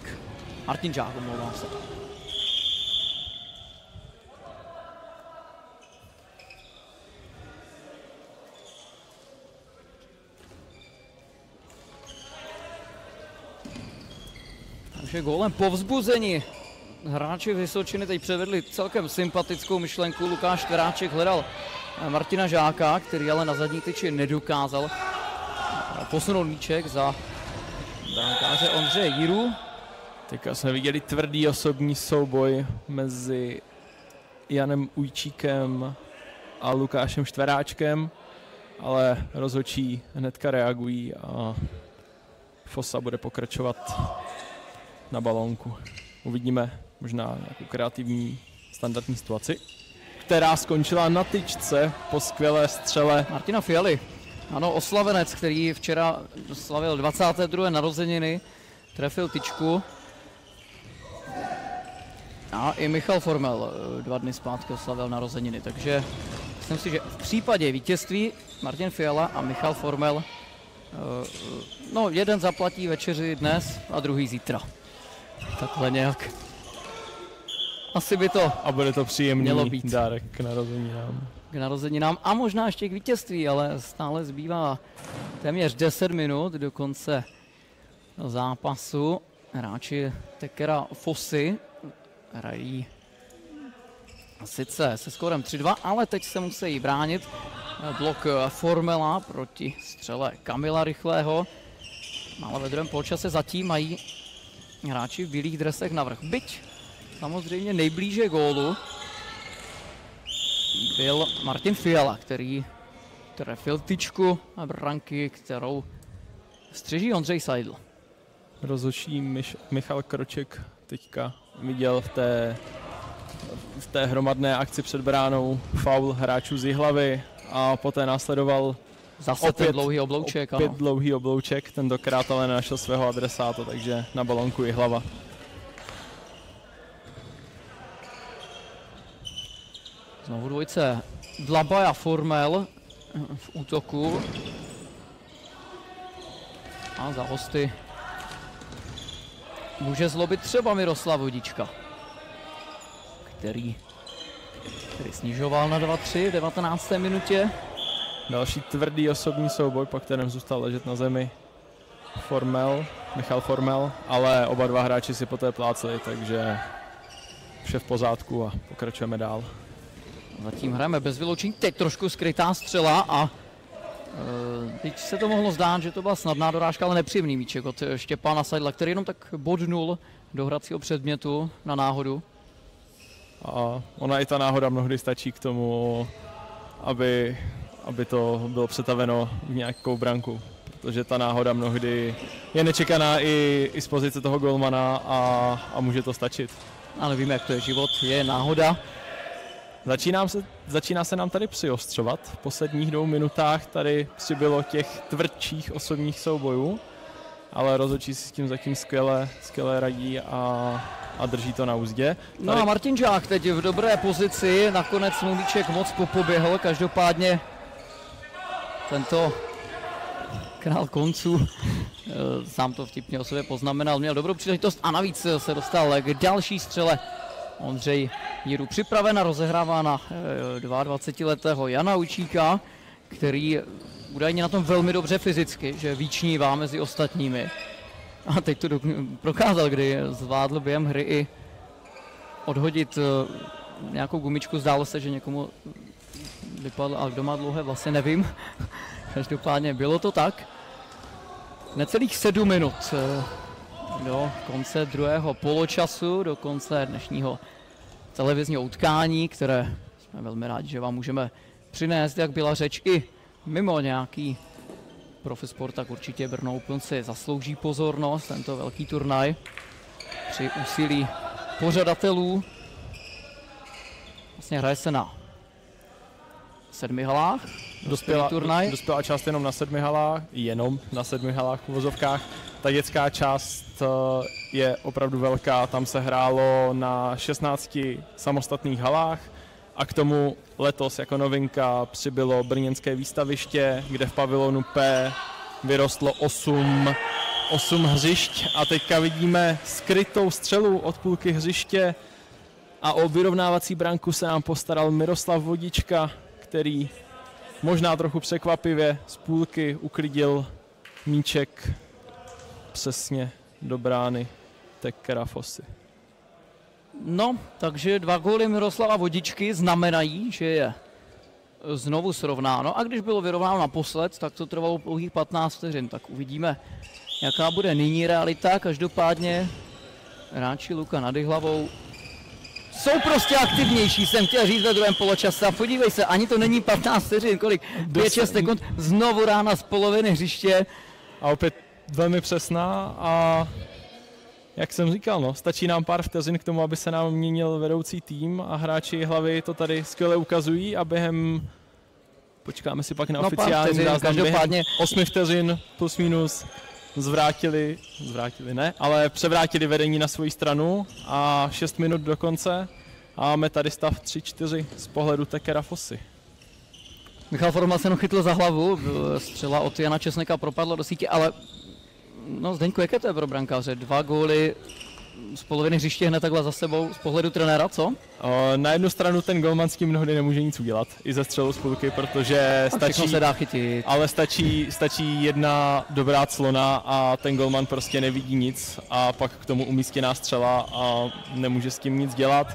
Martin Žák, omlouvám se. Takže gólem povzbuzení hráči Vysočiny teď převedli celkem sympatickou myšlenku. Lukáš Štveráček hledal Martina Žáka, který ale na zadní tyči nedokázal posunout míček za brankáře Ondřeje Jiru. Teďka jsme viděli tvrdý osobní souboj mezi Janem Ujčíkem a Lukášem Štveráčkem, ale rozhodčí hnedka reagují a Fossa bude pokračovat na balónku. Uvidíme možná nějakou kreativní standardní situaci, která skončila na tyčce po skvělé střele Martina Fialy. Ano, oslavenec, který včera slavil 22. narozeniny, trefil tyčku. A i Michal Formel 2 dny zpátky oslavil narozeniny, takže myslím si, že v případě vítězství Martin Fiala a Michal Formel, no jeden zaplatí večeři dnes a druhý zítra. Takhle nějak. Asi by to a bude to příjemný mělo být dárek k narozeninám. K narozeninám a možná ještě k vítězství, ale stále zbývá téměř 10 minut do konce zápasu. Hráči Tekera Fossy hrají sice se skórem 3-2, ale teď se musí bránit. Blok Formela proti střele Kamila Rychlého. Ale ve druhém poločase zatím mají hráči v bílých dresech navrch. Byť samozřejmě nejblíže gólu byl Martin Fiala, který trefil tyčku a branky, kterou střeží Ondřej Seidl. Rozhodčí Michal Kroček teďka viděl v té hromadné akci před bránou faul hráčů z Jihlavy a poté následoval zase opět ten dlouhý oblouček. Opět dlouhý oblouček, tentokrát ale nenašel svého adresáta, takže na balonku Jihlava. Znovu dvojice Dlabaj a Formel v útoku. A za hosty může zlobit třeba Miroslav Vodička, který snižoval na 2-3 v 19. minutě. Další tvrdý osobní souboj, po kterém zůstal ležet na zemi Michal Formel, ale oba dva hráči si poté pláceli, takže vše v pořádku a pokračujeme dál. Zatím hrajeme bez vyloučení, teď trošku skrytá střela a teď se to mohlo zdát, že to byla snadná dorážka, ale nepříjemný míček od Štěpána Seidla, který jenom tak bodnul do hracího předmětu na náhodu. A ona i ta náhoda mnohdy stačí k tomu, aby to bylo přetaveno v nějakou branku, protože ta náhoda mnohdy je nečekaná i z pozice toho golmana a může to stačit. Ale víme, jak to je život, je náhoda. Začíná se nám tady přiostřovat. V posledních 2 minutách tady přibylo těch tvrdších osobních soubojů, ale rozhodčí si s tím zatím skvěle radí a drží to na úzdě. No a Martin Žák teď v dobré pozici, nakonec mu míček moc popoběhl, každopádně tento král konců, sám to vtipně o sobě poznamenal, měl dobrou příležitost a navíc se dostal k další střele. Ondřej Jiru připraven a rozehrává na 22letého Jana Ujčíka, který údajně na tom velmi dobře fyzicky, že vyčnívá mezi ostatními. A teď to prokázal, kdy zvládl během hry i odhodit nějakou gumičku. Zdálo se, že někomu vypadl, ale kdo má dlouhé vlasy, nevím. Každopádně bylo to tak. Necelých 7 minut do konce druhého poločasu, do konce dnešního televizního utkání, které jsme velmi rádi, že vám můžeme přinést, jak byla řeč, i mimo nějaký Profisport, tak určitě Brno Open si zaslouží pozornost, tento velký turnaj při úsilí pořadatelů. Vlastně hraje se na 7 halách. Dospělá část jenom na 7 halách v uvozovkách. Ta dětská část je opravdu velká, tam se hrálo na 16 samostatných halách a k tomu letos jako novinka přibylo brněnské výstaviště, kde v pavilonu P vyrostlo 8 hřišť a teďka vidíme skrytou střelu od půlky hřiště a o vyrovnávací branku se nám postaral Miroslav Vodička, který možná trochu překvapivě z půlky uklidil míček přesně do brány Tekera Fossy. No, takže 2 góly Miroslava Vodičky znamenají, že je znovu srovnáno. A když bylo vyrovnáno naposled, tak to trvalo pouhých 15 vteřin. Tak uvidíme, jaká bude nyní realita. Každopádně hráči Luka nad Jihlavou jsou prostě aktivnější, jsem chtěl říct ve druhém poločase. Podívej se, ani to není 15 vteřin, kolik? 5-6 sekund, znovu rána z poloviny hřiště. A opět velmi přesná a jak jsem říkal, no, stačí nám pár vteřin k tomu, aby se nám měnil vedoucí tým a hráči Jihlavy to tady skvěle ukazují a během, počkáme si pak na oficiální záznam, během 8 vteřin plus minus zvrátili ne, ale převrátili vedení na svou stranu a 6 minut do konce a máme tady stav 3-4 z pohledu Tekera Fossy. Michal Formel se chytl za hlavu, střela od Jana Česneka propadla do sítě, ale no Zdeňku, jaké to je pro brankáře? 2 góly z poloviny hřiště hned takhle za sebou z pohledu trenéra, co? Na jednu stranu ten golman s tím mnohdy nemůže nic udělat, i ze střelu z půlky, protože stačí, se dá chytit. Ale stačí jedna dobrá clona a ten golman prostě nevidí nic a pak k tomu umístěná střela a nemůže s tím nic dělat.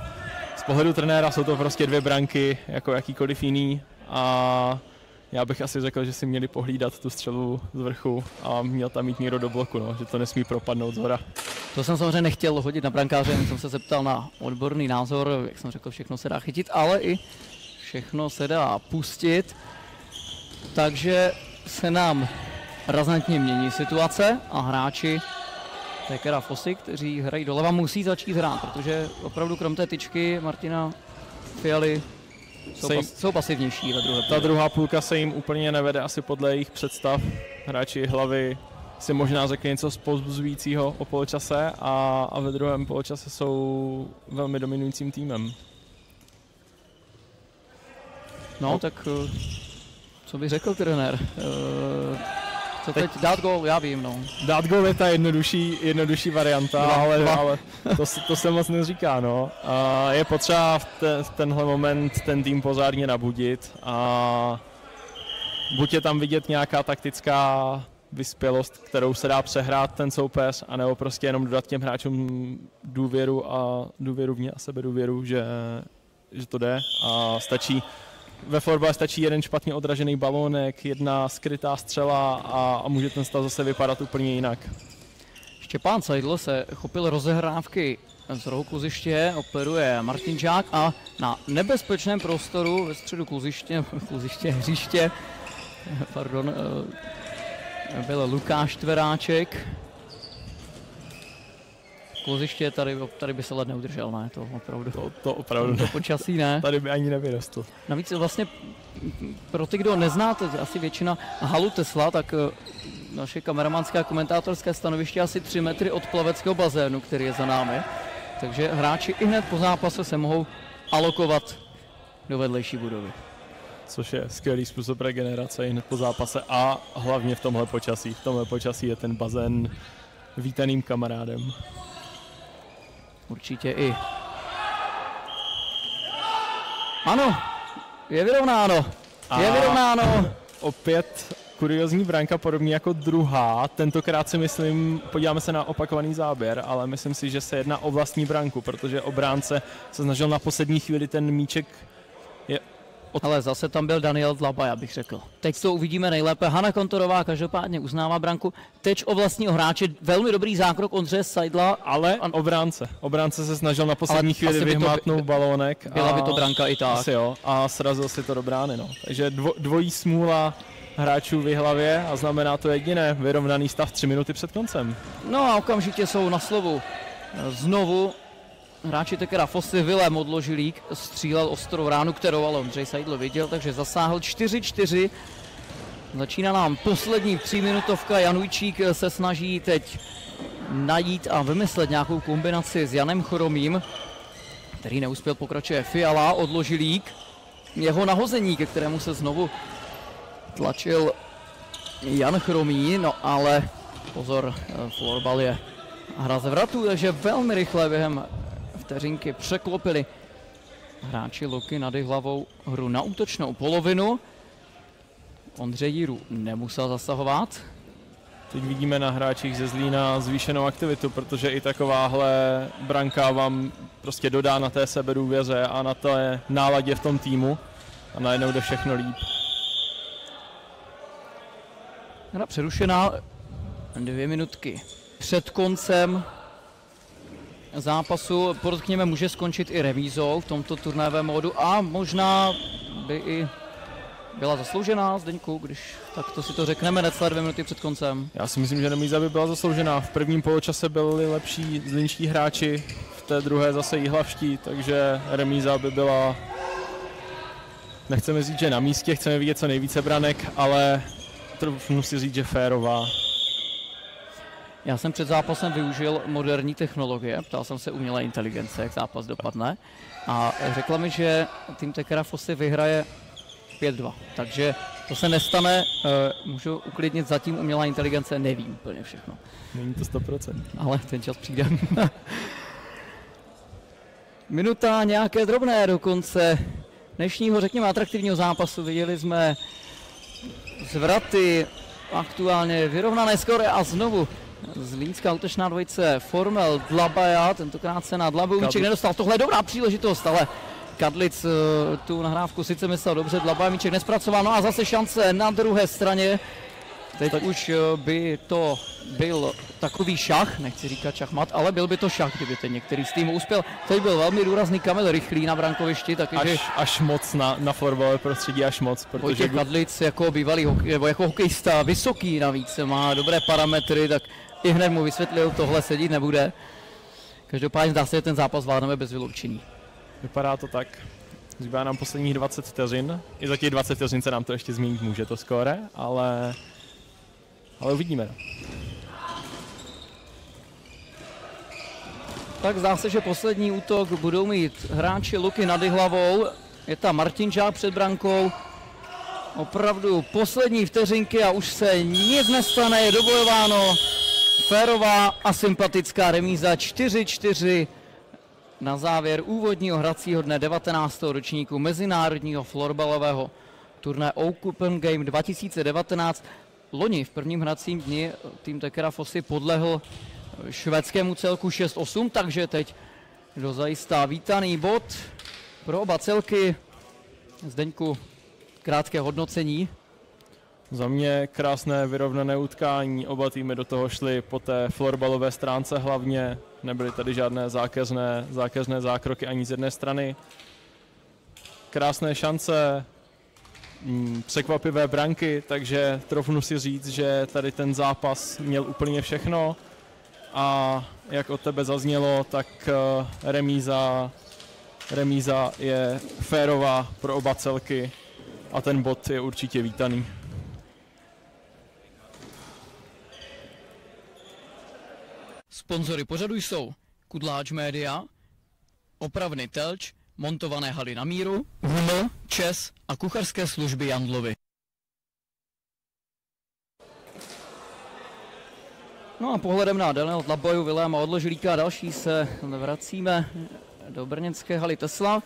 Z pohledu trenéra jsou to prostě 2 branky, jako jakýkoliv jiný a já bych asi řekl, že si měli pohlídat tu střelu z vrchu a měl tam mít někdo do bloku, no, že to nesmí propadnout zhora. To jsem samozřejmě nechtěl hodit na brankáře, jen jsem se zeptal na odborný názor, jak jsem řekl, všechno se dá chytit, ale i všechno se dá pustit. Takže se nám razantně mění situace a hráči Tekera Fossy, kteří hrají doleva, musí začít hrát, protože opravdu krom té tyčky Martina Fialy jsou pasivnější ve druhé půlce. Ta druhá půlka se jim úplně nevede asi podle jejich představ. Hráči hlavy si možná řekli něco povzbuzujícího o poločase a ve druhém poločase jsou velmi dominujícím týmem. No tak co by řekl trenér? Co teď dát gól, já vím, no. Dát gól je ta jednodušší varianta, ale to se moc neříká, no. Je potřeba v tenhle moment ten tým pořádně nabudit a buď je tam vidět nějaká taktická vyspělost, kterou se dá přehrát ten soupeř, anebo prostě jenom dodat těm hráčům důvěru v ně a sebedůvěru, že to jde a ve florbale stačí jeden špatně odražený balónek, jedna skrytá střela a může ten stav zase vypadat úplně jinak. Štěpán Seidl se chopil rozehrávky z rohu kluziště, operuje Martin Žák a na nebezpečném prostoru ve středu hřiště, byl Lukáš Tveráček. Kluziště tady by se led neudržel, ne? To opravdu. To opravdu. To počasí ne. Tady by ani nevyrostl. Navíc vlastně pro ty, kdo neznáte, asi většina halu Tesla, tak naše kameramanské a komentátorské stanoviště asi 3 metry od plaveckého bazénu, který je za námi. Takže hráči i hned po zápase se mohou alokovat do vedlejší budovy. Což je skvělý způsob regenerace i hned po zápase a hlavně v tomhle počasí. V tomhle počasí je ten bazén vítaným kamarádem. Určitě i. Ano, je vyrovnáno. Je vyrovnáno. Opět kuriozní branka, podobně jako druhá. Tentokrát si myslím, podíváme se na opakovaný záběr, ale myslím si, že se jedná o vlastní branku, protože obránce se snažil na poslední chvíli ten míček. Ale zase tam byl Daniel Dlaba, já bych řekl. Teď to uvidíme nejlépe. Hana Kontorová každopádně uznává branku. Teď o vlastního hráče, velmi dobrý zákrok Ondřeje Seidla. Ale obránce se snažil na poslední chvíli vyhmátnout balónek. Byla by to branka i tak. Asi jo, a srazil si to do brány. No. Takže dvojí smůla hráčů v hlavě a znamená to jediné, vyrovnaný stav 3 minuty před koncem. No a okamžitě jsou na slovu znovu hráči Tekera Fossy. Vilém Odložilík střílel ostrou ránu, kterou ale Ondřej Seidl viděl, takže zasáhl 4-4. Začíná nám poslední 3minutovka. Jan Ujčík se snaží teď najít a vymyslet nějakou kombinaci s Janem Chromým, který neuspěl, pokračuje Fiala, Odložilík. Jeho nahození, ke kterému se znovu tlačil Jan Chromý, no ale pozor, florbal je hra ze vratu, takže velmi rychle během vteřinky překlopili hráči Loky nad hlavou hru na útočnou polovinu. Ondřej Jiru nemusel zasahovat. Teď vidíme na hráčích ze Zlína zvýšenou aktivitu, protože i takováhle branka vám prostě dodá na té sebedůvěře a na té náladě v tom týmu a najednou jde všechno líp. Hra přerušená 2 minutky před koncem zápasu. Podotkněme, může skončit i remízou v tomto turnajovém módu a možná by i byla zasloužená, Zdeňku, když takto si to řekneme necelé 2 minuty před koncem. Já si myslím, že remíza by byla zasloužená. V prvním poločase byli lepší zlínští hráči, v té druhé zase jihlavští, takže remíza by byla, nechceme říct, že na místě, chceme vidět co nejvíce branek, ale troufnu si říct, že férová. Já jsem před zápasem využil moderní technologie, ptal jsem se umělé inteligence, jak zápas dopadne, a řekla mi, že tým Tekera Fossy vyhraje 5-2, takže to se nestane, můžu uklidnit, zatím umělá inteligence neví úplně všechno. Není to 100%. Ale ten čas přijde. Minuta nějaké drobné do konce dnešního, řekněme, atraktivního zápasu. Viděli jsme zvraty, aktuálně vyrovnané skóre a znovu zlínská útočná dvojice Formel Dlabaja, tentokrát se na Dlabu míček nedostal. Tohle je dobrá příležitost, ale Kadlic tu nahrávku sice myslel dobře, Dlabaja míček nespracoval, no a zase šance na druhé straně. Teď už by to byl takový šach, nechci říkat šachmat, ale byl by to šach, kdyby ten některý z týmů uspěl. Teď byl velmi důrazný Kamil Rychlý na brankovišti, takže až moc na florbalové prostředí, až moc. Vojtěch Kadlic jako bývalý nebo jako hokejista, vysoký navíc, má dobré parametry, tak i hned mu vysvětlil, tohle sedít nebude. Každopádně zdá se, že ten zápas zvládneme bez vyloučení. Vypadá to tak. Zbývá nám posledních 20 vteřin. I za těch 20 vteřin se nám to ještě změnit může, to skóre, ale uvidíme. Tak zdá se, že poslední útok budou mít hráči Luky nad hlavou. Je tam Martinčák před brankou. Opravdu poslední vteřinky a už se nic nestane, je dobojováno. Férová a sympatická remíza 4-4 na závěr úvodního hracího dne 19. ročníku mezinárodního florbalového turnaje Open Game 2019. Loni v prvním hracím dni tým Tekera Fossy podlehl švédskému celku 6-8, takže teď dozajistá vítaný bod pro oba celky. Zdeňku, krátké hodnocení. Za mě krásné vyrovnané utkání, oba týmy do toho šly po té florbalové stránce hlavně, nebyly tady žádné zákeřné zákroky ani z jedné strany. Krásné šance, překvapivé branky, takže troufnu si říct, že tady ten zápas měl úplně všechno a jak od tebe zaznělo, tak remíza je férová pro oba celky a ten bod je určitě vítaný. Sponzory pořadu jsou Kudláč Media, Opravny Telč, Montované haly na míru, Huml, ČES a kuchařské služby Jandlovy. No a pohledem na Daniela Dlabaju, Viléma Odložilíka a další se vracíme do brněnské haly Tesla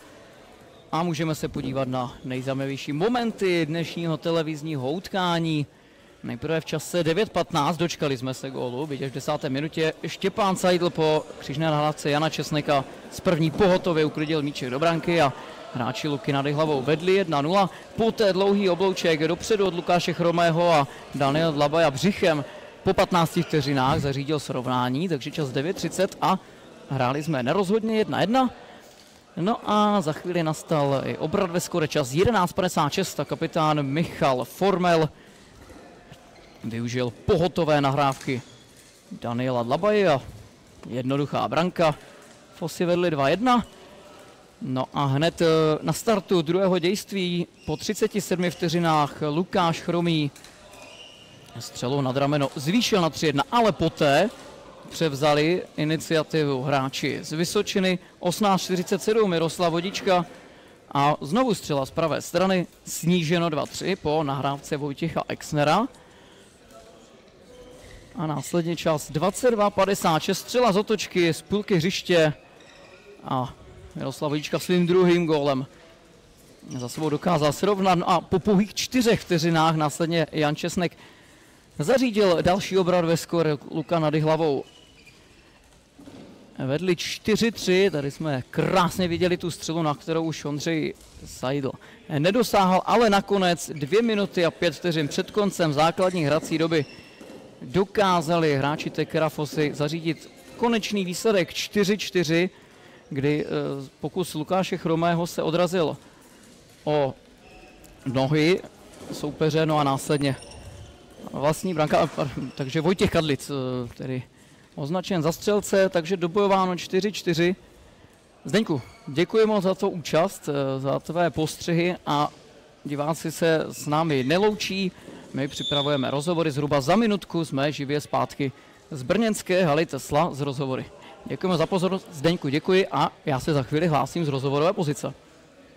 a můžeme se podívat na nejzajímavější momenty dnešního televizního utkání. Nejprve v čase 9:15 dočkali jsme se gólu, byť až v 10. minutě Štěpán Seidl po křižné nahrávce Jana Česneka z první pohotově uklidil míček do branky a hráči Luky nad hlavou vedli 1-0. Poté dlouhý oblouček dopředu od Lukáše Chromého a Daniel Dlabaja břichem po 15 vteřinách zařídil srovnání, takže čas 9:30 a hráli jsme nerozhodně 1-1. No a za chvíli nastal i obrat ve skore, čas 11:56 a kapitán Michal Formel využil pohotové nahrávky Daniela Dlabaje a jednoduchá branka. Fossy vedli 2-1. No a hned na startu druhého dějství po 37 vteřinách Lukáš Chromý střelou nad rameno zvýšil na 3-1, ale poté převzali iniciativu hráči z Vysočiny. 18:47 Miroslav Vodička a znovu střela z pravé strany, sníženo 2-3 po nahrávce Vojtěcha Exnera. A následně čas 22:56, střela z otočky z půlky hřiště a Miroslav Vodička svým druhým gólem za sebou dokázal srovnat. No a po pouhých 4 vteřinách následně Jan Česnek zařídil další obrat ve skóre. Luka nad hlavou vedli 4-3, tady jsme krásně viděli tu střelu, na kterou už Ondřej Seidl nedosáhl, ale nakonec 2 minuty a 5 vteřin před koncem základní hrací doby dokázali hráči Tekera Fossy zařídit konečný výsledek 4-4, kdy pokus Lukáše Chromého se odrazil o nohy soupeře, no a následně vlastní branka, takže Vojtěch Kadlic, který označen za střelce, takže dobojováno 4-4. Zdeňku, děkuji moc za tvou účast, za tvé postřehy a diváci se s námi neloučí. My připravujeme rozhovory, zhruba za minutku jsme živě zpátky z brněnské haly Tesla z rozhovory. Děkujeme za pozornost, Zdeňku, děkuji a já se za chvíli hlásím z rozhovorové pozice.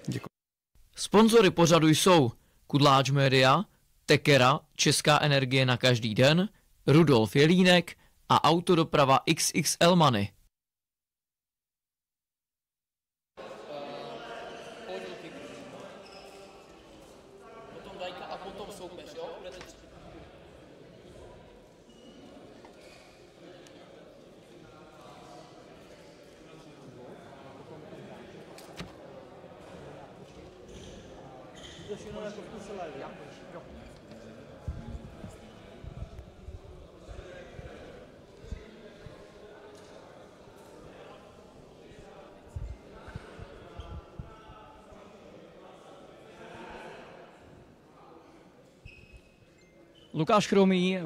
Děkuji. Sponzory pořadu jsou Kudláč Media, Tekera, Česká energie na každý den, Rudolf Jelínek a autodoprava XXL Money. Potom Dajka a potom soupeř, jo? Lukáš Chromý,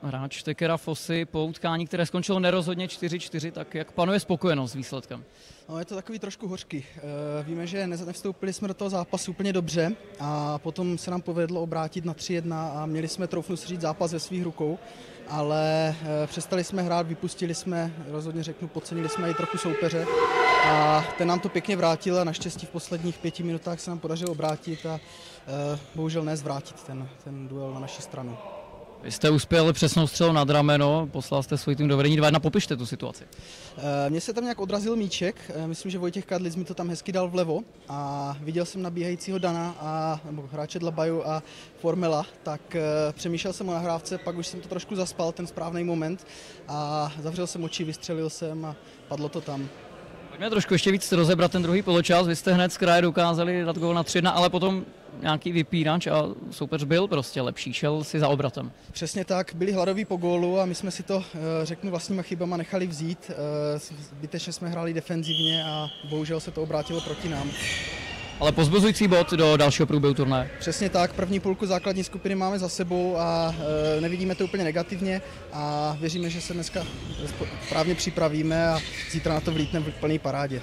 hráč Tekera Fossy, po utkání, které skončilo nerozhodně 4-4, tak jak panuje spokojenost s výsledkem? No, je to takový trošku hořký. Víme, že nevstoupili jsme do toho zápasu úplně dobře a potom se nám povedlo obrátit na 3-1 a měli jsme, troufnu si říct, zápas ve svých rukou, ale přestali jsme hrát, vypustili jsme, rozhodně řeknu, podcenili jsme i trochu soupeře a ten nám to pěkně vrátil a naštěstí v posledních 5 minutách se nám podařilo obrátit a bohužel ne zvrátit ten duel na naši stranu. Vy jste uspěl přesnou střelou nad rameno, poslal jste svůj tým do vedení 2-1, popište tu situaci. Mně se tam nějak odrazil míček, myslím, že Vojtěch Kadlic mi to tam hezky dal vlevo a viděl jsem nabíhajícího Dana nebo hráče Dlabaju a Formela, tak přemýšlel jsem o nahrávce, pak už jsem to trošku zaspal, ten správný moment a zavřel jsem oči, vystřelil jsem a padlo to tam. Pojďme trošku ještě víc rozebrat ten druhý poločas, vy jste hned z kraje dokázali dát gól na 3-1, ale potom nějaký vypínač a soupeř byl prostě lepší, šel si za obratem. Přesně tak, byli hladoví po gólu a my jsme si to, řeknu, vlastníma chybama nechali vzít. Zbytečně jsme hráli defenzivně a bohužel se to obrátilo proti nám. Ale pozbuzující bod do dalšího průběhu turnaje. Přesně tak, první půlku základní skupiny máme za sebou a nevidíme to úplně negativně a věříme, že se dneska správně připravíme a zítra na to vlítneme v plné parádě.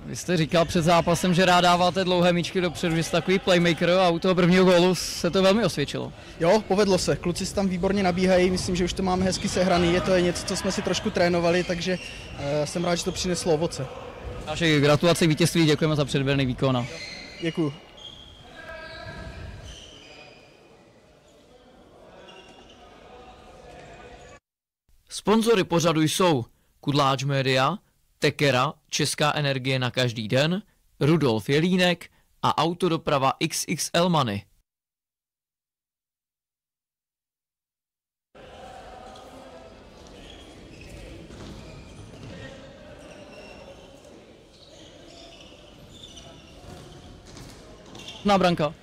Vy jste říkal před zápasem, že rád dáváte dlouhé míčky dopředu, že jste takový playmaker a u toho prvního gólu se to velmi osvědčilo. Jo, povedlo se, kluci se tam výborně nabíhají, myslím, že už to máme hezky sehraný, je to něco, co jsme si trošku trénovali, takže jsem rád, že to přineslo ovoce. Naše gratulace k vítězství, děkujeme za předvedený výkon. Děkuju. Sponzory pořadu jsou Kudláč Media, Tekera, Česká energie na každý den, Rudolf Jelínek a autodoprava XXL Money. Na branka.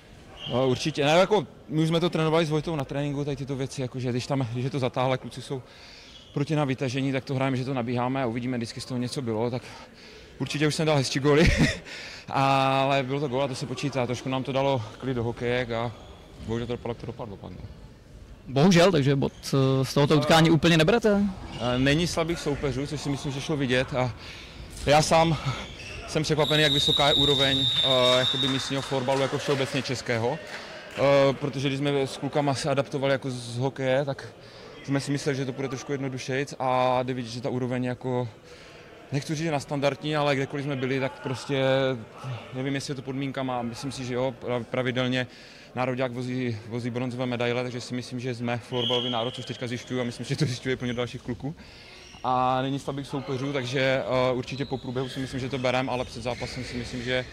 No, určitě, ne, jako my už jsme to trénovali s Vojtou na tréninku, tady tyto věci, jakože když je to zatáhle, kluci jsou proti na vytažení, tak to hrajeme, že to nabíháme a uvidíme, vždycky z toho něco bylo, tak určitě už jsem dal hezčí góly, ale bylo to gól a to se počítá, trošku nám to dalo klid do hokejek a bohužel to dopadlo, jak to dopadlo pak. Bohužel, takže bod z tohoto utkání úplně neberete? Není slabých soupeřů, což si myslím, že šlo vidět a já sám jsem překvapený, jak vysoká je úroveň jakoby místního florbalu, jako všeobecně českého, protože když jsme s klukama se adaptovali jako z hokeje, tak jsme si mysleli, že to bude trošku jednodušejc a jde vidět, že ta úroveň jako, nechci říct, že na standardní, ale kdekoliv jsme byli, tak prostě nevím, jestli je to podmínkama, myslím si, že jo, pravidelně nároďák vozí bronzové medaile, takže si myslím, že jsme florbalový národ, což teďka zjišťuju a myslím, že to zjišťuje plně dalších kluků. A není slabých soupeřů, takže určitě po průběhu si myslím, že to bereme, ale před zápasem si myslím, že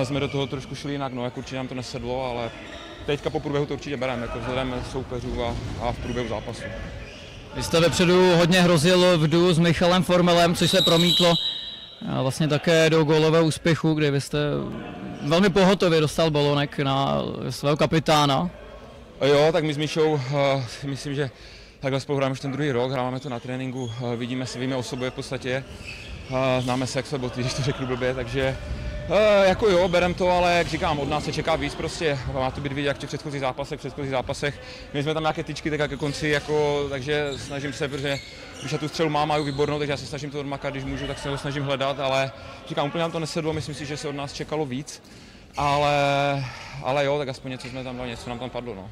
jsme do toho trošku šli jinak, no, jako určitě nám to nesedlo, ale teďka po průběhu to určitě bereme, jako vzhledem soupeřů a v průběhu zápasu. Vy jste vepředu hodně hrozil v duo s Michalem Formelem, což se promítlo vlastně také do gólového úspěchu, kde vy jste velmi pohotově dostal balonek na svého kapitána. Jo, tak my s Míšou myslím, že takhle spolu hrajeme už ten druhý rok, hráváme to na tréninku, vidíme se, víme o sobě v podstatě, známe se jak své boty, když to řeknu blbě, takže jako jo, berem to, ale jak říkám, od nás se čeká víc prostě, má to být vidět jak v těch předchozích zápasech, my jsme tam nějaké tyčky tak ke konci, jako, takže snažím se, protože když já tu střelu mám výbornou, takže já se snažím to odmakat, když můžu, tak se ho snažím hledat, ale říkám, úplně nám to nesedlo, myslím si, že se od nás čekalo víc, ale jo, tak aspoň něco jsme tam dali, něco nám tam padlo, no.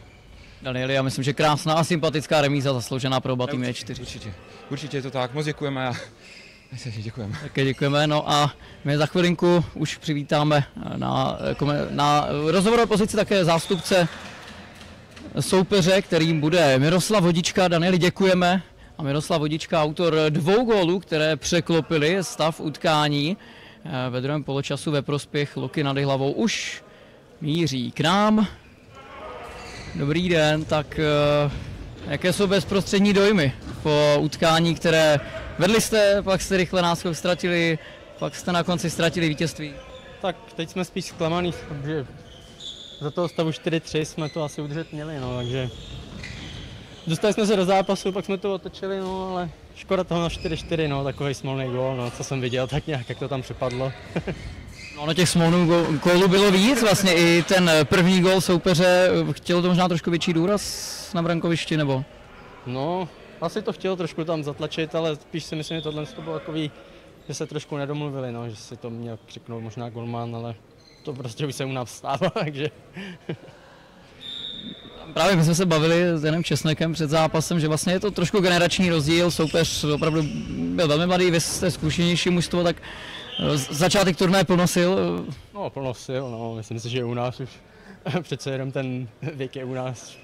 Danieli, já myslím, že krásná a sympatická remíza zasloužená pro oba týmy 4. Určitě je to tak, moc děkujeme a děkujeme. Také děkujeme, no a my za chvilinku už přivítáme na rozhovorové pozici také zástupce soupeře, kterým bude Miroslav Vodička. Danieli, děkujeme. A Miroslav Vodička, autor 2 gólů, které překlopily stav utkání. ve druhém poločasu ve prospěch Luky Nad Jihlavou už míří k nám. Dobrý den, tak jaké jsou bezprostřední dojmy po utkání, které vedli jste, pak jste rychle náskok ztratili, pak jste na konci ztratili vítězství? Tak teď jsme spíš zklamaný, protože za toho stavu 4-3 jsme to asi udržet měli, no, takže dostali jsme se do zápasu, pak jsme to otočili, no, ale škoda toho na 4-4, no, takový smolný gól, no, co jsem viděl, tak nějak, jak to tam přepadlo. No, těch smolných gólů bylo víc, vlastně i ten první gól soupeře, chtělo to možná trošku větší důraz na brankovišti, nebo? No, asi to chtělo trošku tam zatlačit, ale spíš si myslím, že tohle to bylo takový, že se trošku nedomluvili, no, že si to měl křiknout možná golman, ale to prostě už se u nás stává, takže... Právě my jsme se bavili s Janem Česnekem před zápasem, že vlastně je to trošku generační rozdíl, soupeř opravdu byl velmi mladý, vy jste zkušenější mužstvo, tak začátek turnaje plno sil. No, plno sil, no, myslím si, že u nás už přece jenom ten věk je u nás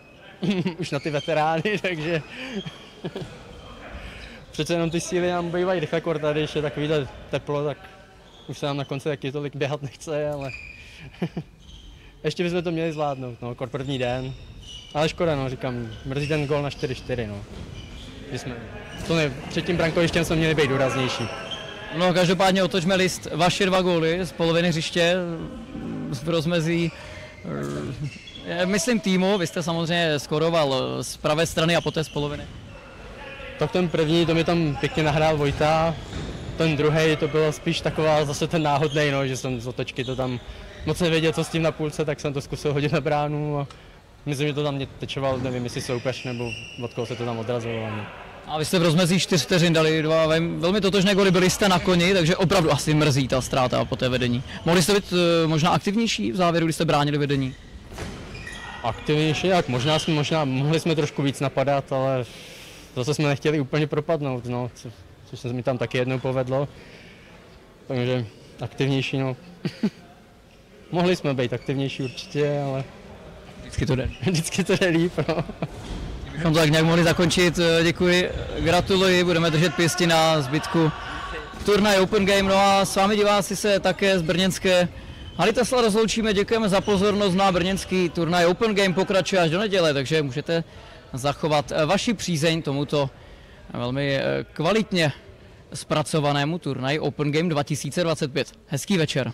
už na ty veterány, takže přece jenom ty síly nám bývají rychle kort, tady ještě takovýhle teplo, tak už se nám na konci taky tolik běhat nechce, ale ještě bychom to měli zvládnout, no, kort první den. Ale škoda, no, říkám, mrzí ten gól na 4-4, no. Že jsme, před tím brankovištěm jsme měli být důraznější. No, každopádně otočme list, vaše 2 góly z poloviny hřiště, v rozmezí, myslím týmu, vy jste samozřejmě skoroval z pravé strany a poté z poloviny. Tak ten první, to mi tam pěkně nahrál Vojta, ten druhý to bylo spíš taková zase ten náhodnej, no, že jsem z otočky to tam moc nevěděl, co s tím na půlce, tak jsem to zkusil hodit na bránu a myslím, že to tam mě tečoval, nevím, jestli soupeř nebo od koho se to tam odrazovalo. A vy jste v rozmezí 4 vteřin dali 2 velmi totožné góly, byli jste na koni, takže opravdu asi mrzí ta ztráta po té vedení. Mohli jste být možná aktivnější v závěru, když jste bránili vedení? Aktivnější, jak možná mohli jsme trošku víc napadat, ale zase jsme nechtěli úplně propadnout, no, což se mi tam taky jednou povedlo. Takže aktivnější, no. Mohli jsme být aktivnější určitě, ale vždycky to jde líp, no. Kdybychom to tak nějak mohli zakončit, děkuji, gratuluji, budeme držet pěsti na zbytku turnaje Open Game, no a s vámi diváci se také z brněnské haly Tesla rozloučíme, děkujeme za pozornost, na brněnský turnaj Open Game pokračuje až do neděle, takže můžete zachovat vaši přízeň tomuto velmi kvalitně zpracovanému turnaji Open Game 2025. Hezký večer.